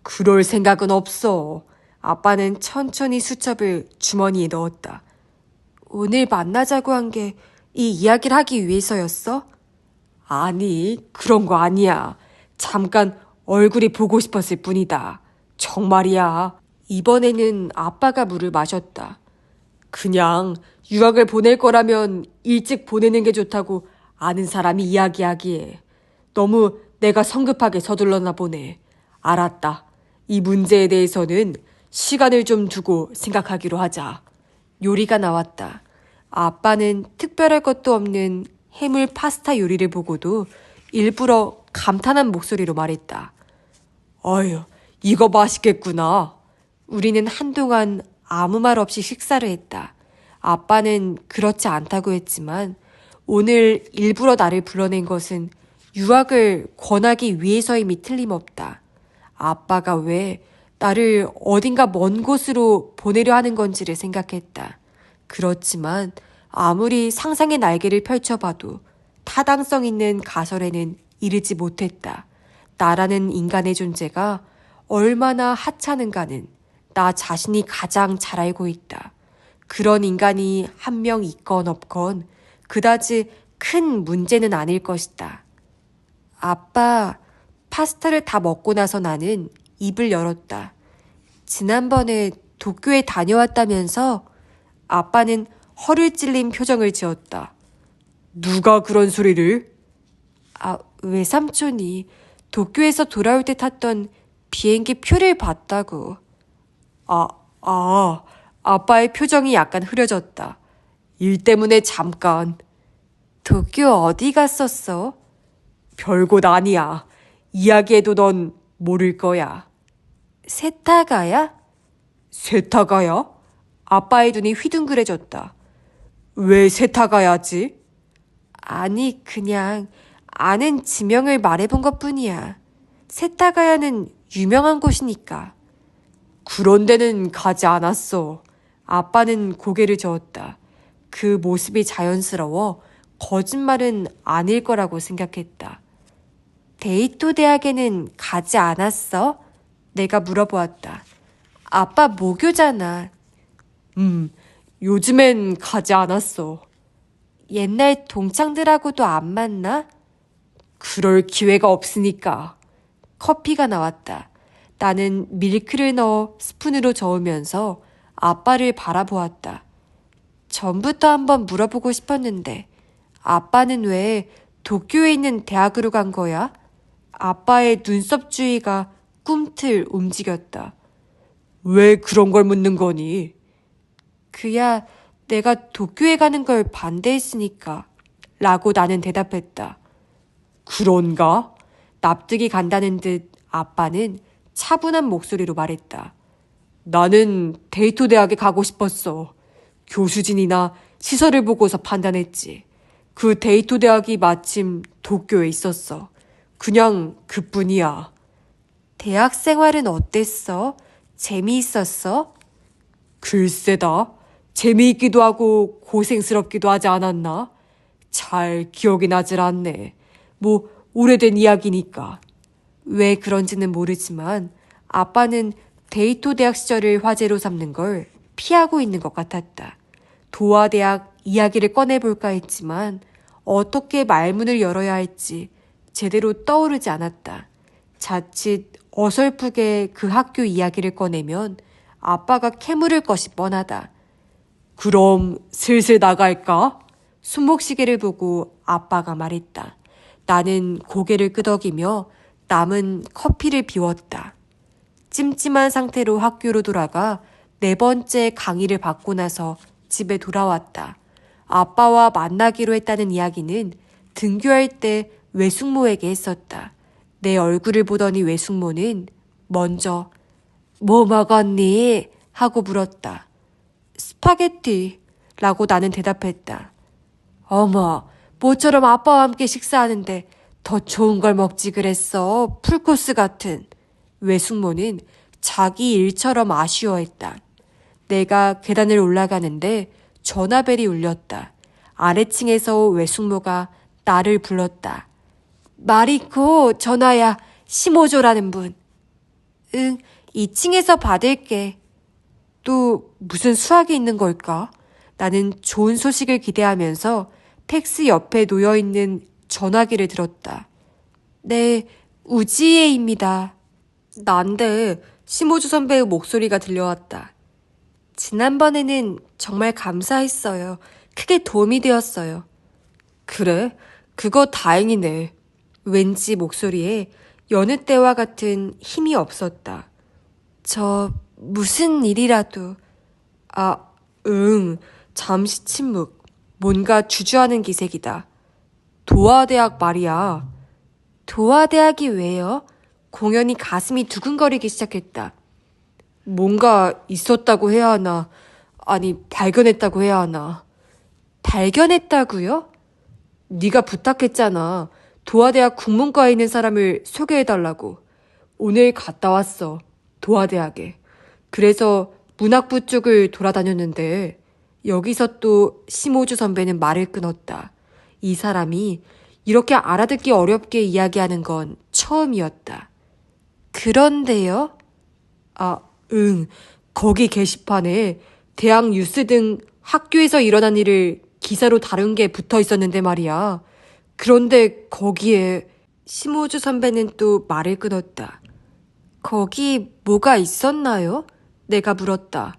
그럴 생각은 없어. 아빠는 천천히 수첩을 주머니에 넣었다. 오늘 만나자고 한 게 이 이야기를 하기 위해서였어? 아니, 그런 거 아니야. 잠깐 얼굴이 보고 싶었을 뿐이다. 정말이야. 이번에는 아빠가 물을 마셨다. 그냥 유학을 보낼 거라면 일찍 보내는 게 좋다고 아는 사람이 이야기하기에 너무 내가 성급하게 서둘렀나 보네. 알았다. 이 문제에 대해서는 시간을 좀 두고 생각하기로 하자. 요리가 나왔다. 아빠는 특별할 것도 없는 해물 파스타 요리를 보고도 일부러 감탄한 목소리로 말했다. 어휴, 이거 맛있겠구나. 우리는 한동안 아무 말 없이 식사를 했다. 아빠는 그렇지 않다고 했지만 오늘 일부러 나를 불러낸 것은 유학을 권하기 위해서임이 틀림없다. 아빠가 왜 나를 어딘가 먼 곳으로 보내려 하는 건지를 생각했다. 그렇지만 아무리 상상의 날개를 펼쳐봐도 타당성 있는 가설에는 이르지 못했다. 나라는 인간의 존재가 얼마나 하찮은가는 나 자신이 가장 잘 알고 있다. 그런 인간이 한 명 있건 없건 그다지 큰 문제는 아닐 것이다. 아빠, 파스타를 다 먹고 나서 나는 입을 열었다. 지난번에 도쿄에 다녀왔다면서? 아빠는 허를 찔린 표정을 지었다. 누가 그런 소리를? 외삼촌이 도쿄에서 돌아올 때 탔던 비행기 표를 봤다고. 아빠의 표정이 약간 흐려졌다. 일 때문에 잠깐. 도쿄 어디 갔었어? 별곳 아니야. 이야기해도 넌 모를 거야. 세타가야? 세타가야? 아빠의 눈이 휘둥그레졌다. 왜 세타가야지? 아니, 그냥 아는 지명을 말해본 것뿐이야. 세타가야는 유명한 곳이니까. 그런 데는 가지 않았어. 아빠는 고개를 저었다. 그 모습이 자연스러워 거짓말은 아닐 거라고 생각했다. 데이토 대학에는 가지 않았어? 내가 물어보았다. 아빠 모교잖아. 요즘엔 가지 않았어. 옛날 동창들하고도 안 만나? 그럴 기회가 없으니까. 커피가 나왔다. 나는 밀크를 넣어 스푼으로 저으면서 아빠를 바라보았다. 전부터 한번 물어보고 싶었는데 아빠는 왜 도쿄에 있는 대학으로 간 거야? 아빠의 눈썹 주위가 꿈틀 움직였다. 왜 그런 걸 묻는 거니? 그야 내가 도쿄에 가는 걸 반대했으니까 라고 나는 대답했다. 그런가? 납득이 간다는 듯 아빠는 차분한 목소리로 말했다. 나는 데이토 대학에 가고 싶었어. 교수진이나 시설을 보고서 판단했지. 그 데이토 대학이 마침 도쿄에 있었어. 그냥 그뿐이야. 대학 생활은 어땠어? 재미있었어? 글쎄다. 재미있기도 하고 고생스럽기도 하지 않았나? 잘 기억이 나질 않네. 뭐 오래된 이야기니까. 왜 그런지는 모르지만 아빠는 데이토 대학 시절을 화제로 삼는 걸 피하고 있는 것 같았다. 도화 대학 이야기를 꺼내볼까 했지만 어떻게 말문을 열어야 할지 제대로 떠오르지 않았다. 자칫 어설프게 그 학교 이야기를 꺼내면 아빠가 캐물을 것이 뻔하다. 그럼 슬슬 나갈까? 손목시계를 보고 아빠가 말했다. 나는 고개를 끄덕이며 남은 커피를 비웠다. 찜찜한 상태로 학교로 돌아가 4번째 강의를 받고 나서 집에 돌아왔다. 아빠와 만나기로 했다는 이야기는 등교할 때 외숙모에게 했었다. 내 얼굴을 보더니 외숙모는 먼저 뭐 먹었니? 하고 물었다. 스파게티 라고 나는 대답했다. 어머, 모처럼 아빠와 함께 식사하는데 더 좋은 걸 먹지 그랬어. 풀코스 같은. 외숙모는 자기 일처럼 아쉬워했다. 내가 계단을 올라가는데 전화벨이 울렸다. 아래층에서 외숙모가 나를 불렀다. 마리코, 전화야. 심호조라는 분. 응, 2층에서 받을게. 또 무슨 수학이 있는 걸까? 나는 좋은 소식을 기대하면서 텍스 옆에 놓여있는 전화기를 들었다. 네, 우지혜입니다. 난데 심호주 선배의 목소리가 들려왔다. 지난번에는 정말 감사했어요. 크게 도움이 되었어요. 그래? 그거 다행이네. 왠지 목소리에 여느 때와 같은 힘이 없었다. 저 무슨 일이라도. 아, 응. 잠시 침묵. 뭔가 주저하는 기색이다. 도화대학 말이야. 도화대학이 왜요? 공연이 가슴이 두근거리기 시작했다. 뭔가 있었다고 해야 하나? 아니, 발견했다고 해야 하나? 발견했다고요? 네가 부탁했잖아. 도화대학 국문과에 있는 사람을 소개해달라고. 오늘 갔다 왔어. 도화대학에. 그래서 문학부 쪽을 돌아다녔는데 여기서 또 심호주 선배는 말을 끊었다. 이 사람이 이렇게 알아듣기 어렵게 이야기하는 건 처음이었다. 그런데요? 아, 응. 거기 게시판에 대학 뉴스 등 학교에서 일어난 일을 기사로 다룬 게 붙어 있었는데 말이야. 그런데 거기에 심호주 선배는 또 말을 끊었다. 거기 뭐가 있었나요? 내가 물었다.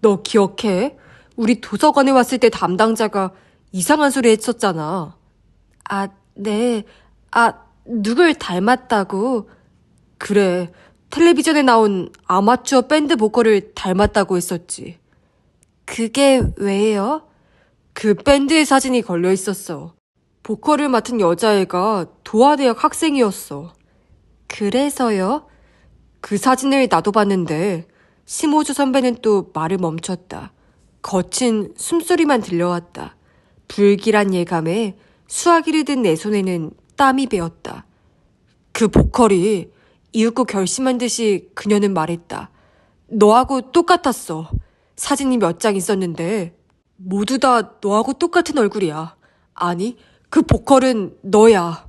너 기억해? 우리 도서관에 왔을 때 담당자가 이상한 소리 했었잖아. 아, 네. 아, 누굴 닮았다고? 그래. 텔레비전에 나온 아마추어 밴드 보컬을 닮았다고 했었지. 그게 왜요? 그 밴드의 사진이 걸려 있었어. 보컬을 맡은 여자애가 도화대학 학생이었어. 그래서요? 그 사진을 나도 봤는데 심호주 선배는 또 말을 멈췄다. 거친 숨소리만 들려왔다. 불길한 예감에 수화기를 든 내 손에는 땀이 배었다. 그 보컬이 이윽고 결심한 듯이 그녀는 말했다. 너하고 똑같았어. 사진이 몇 장 있었는데 모두 다 너하고 똑같은 얼굴이야. 아니, 그 보컬은 너야.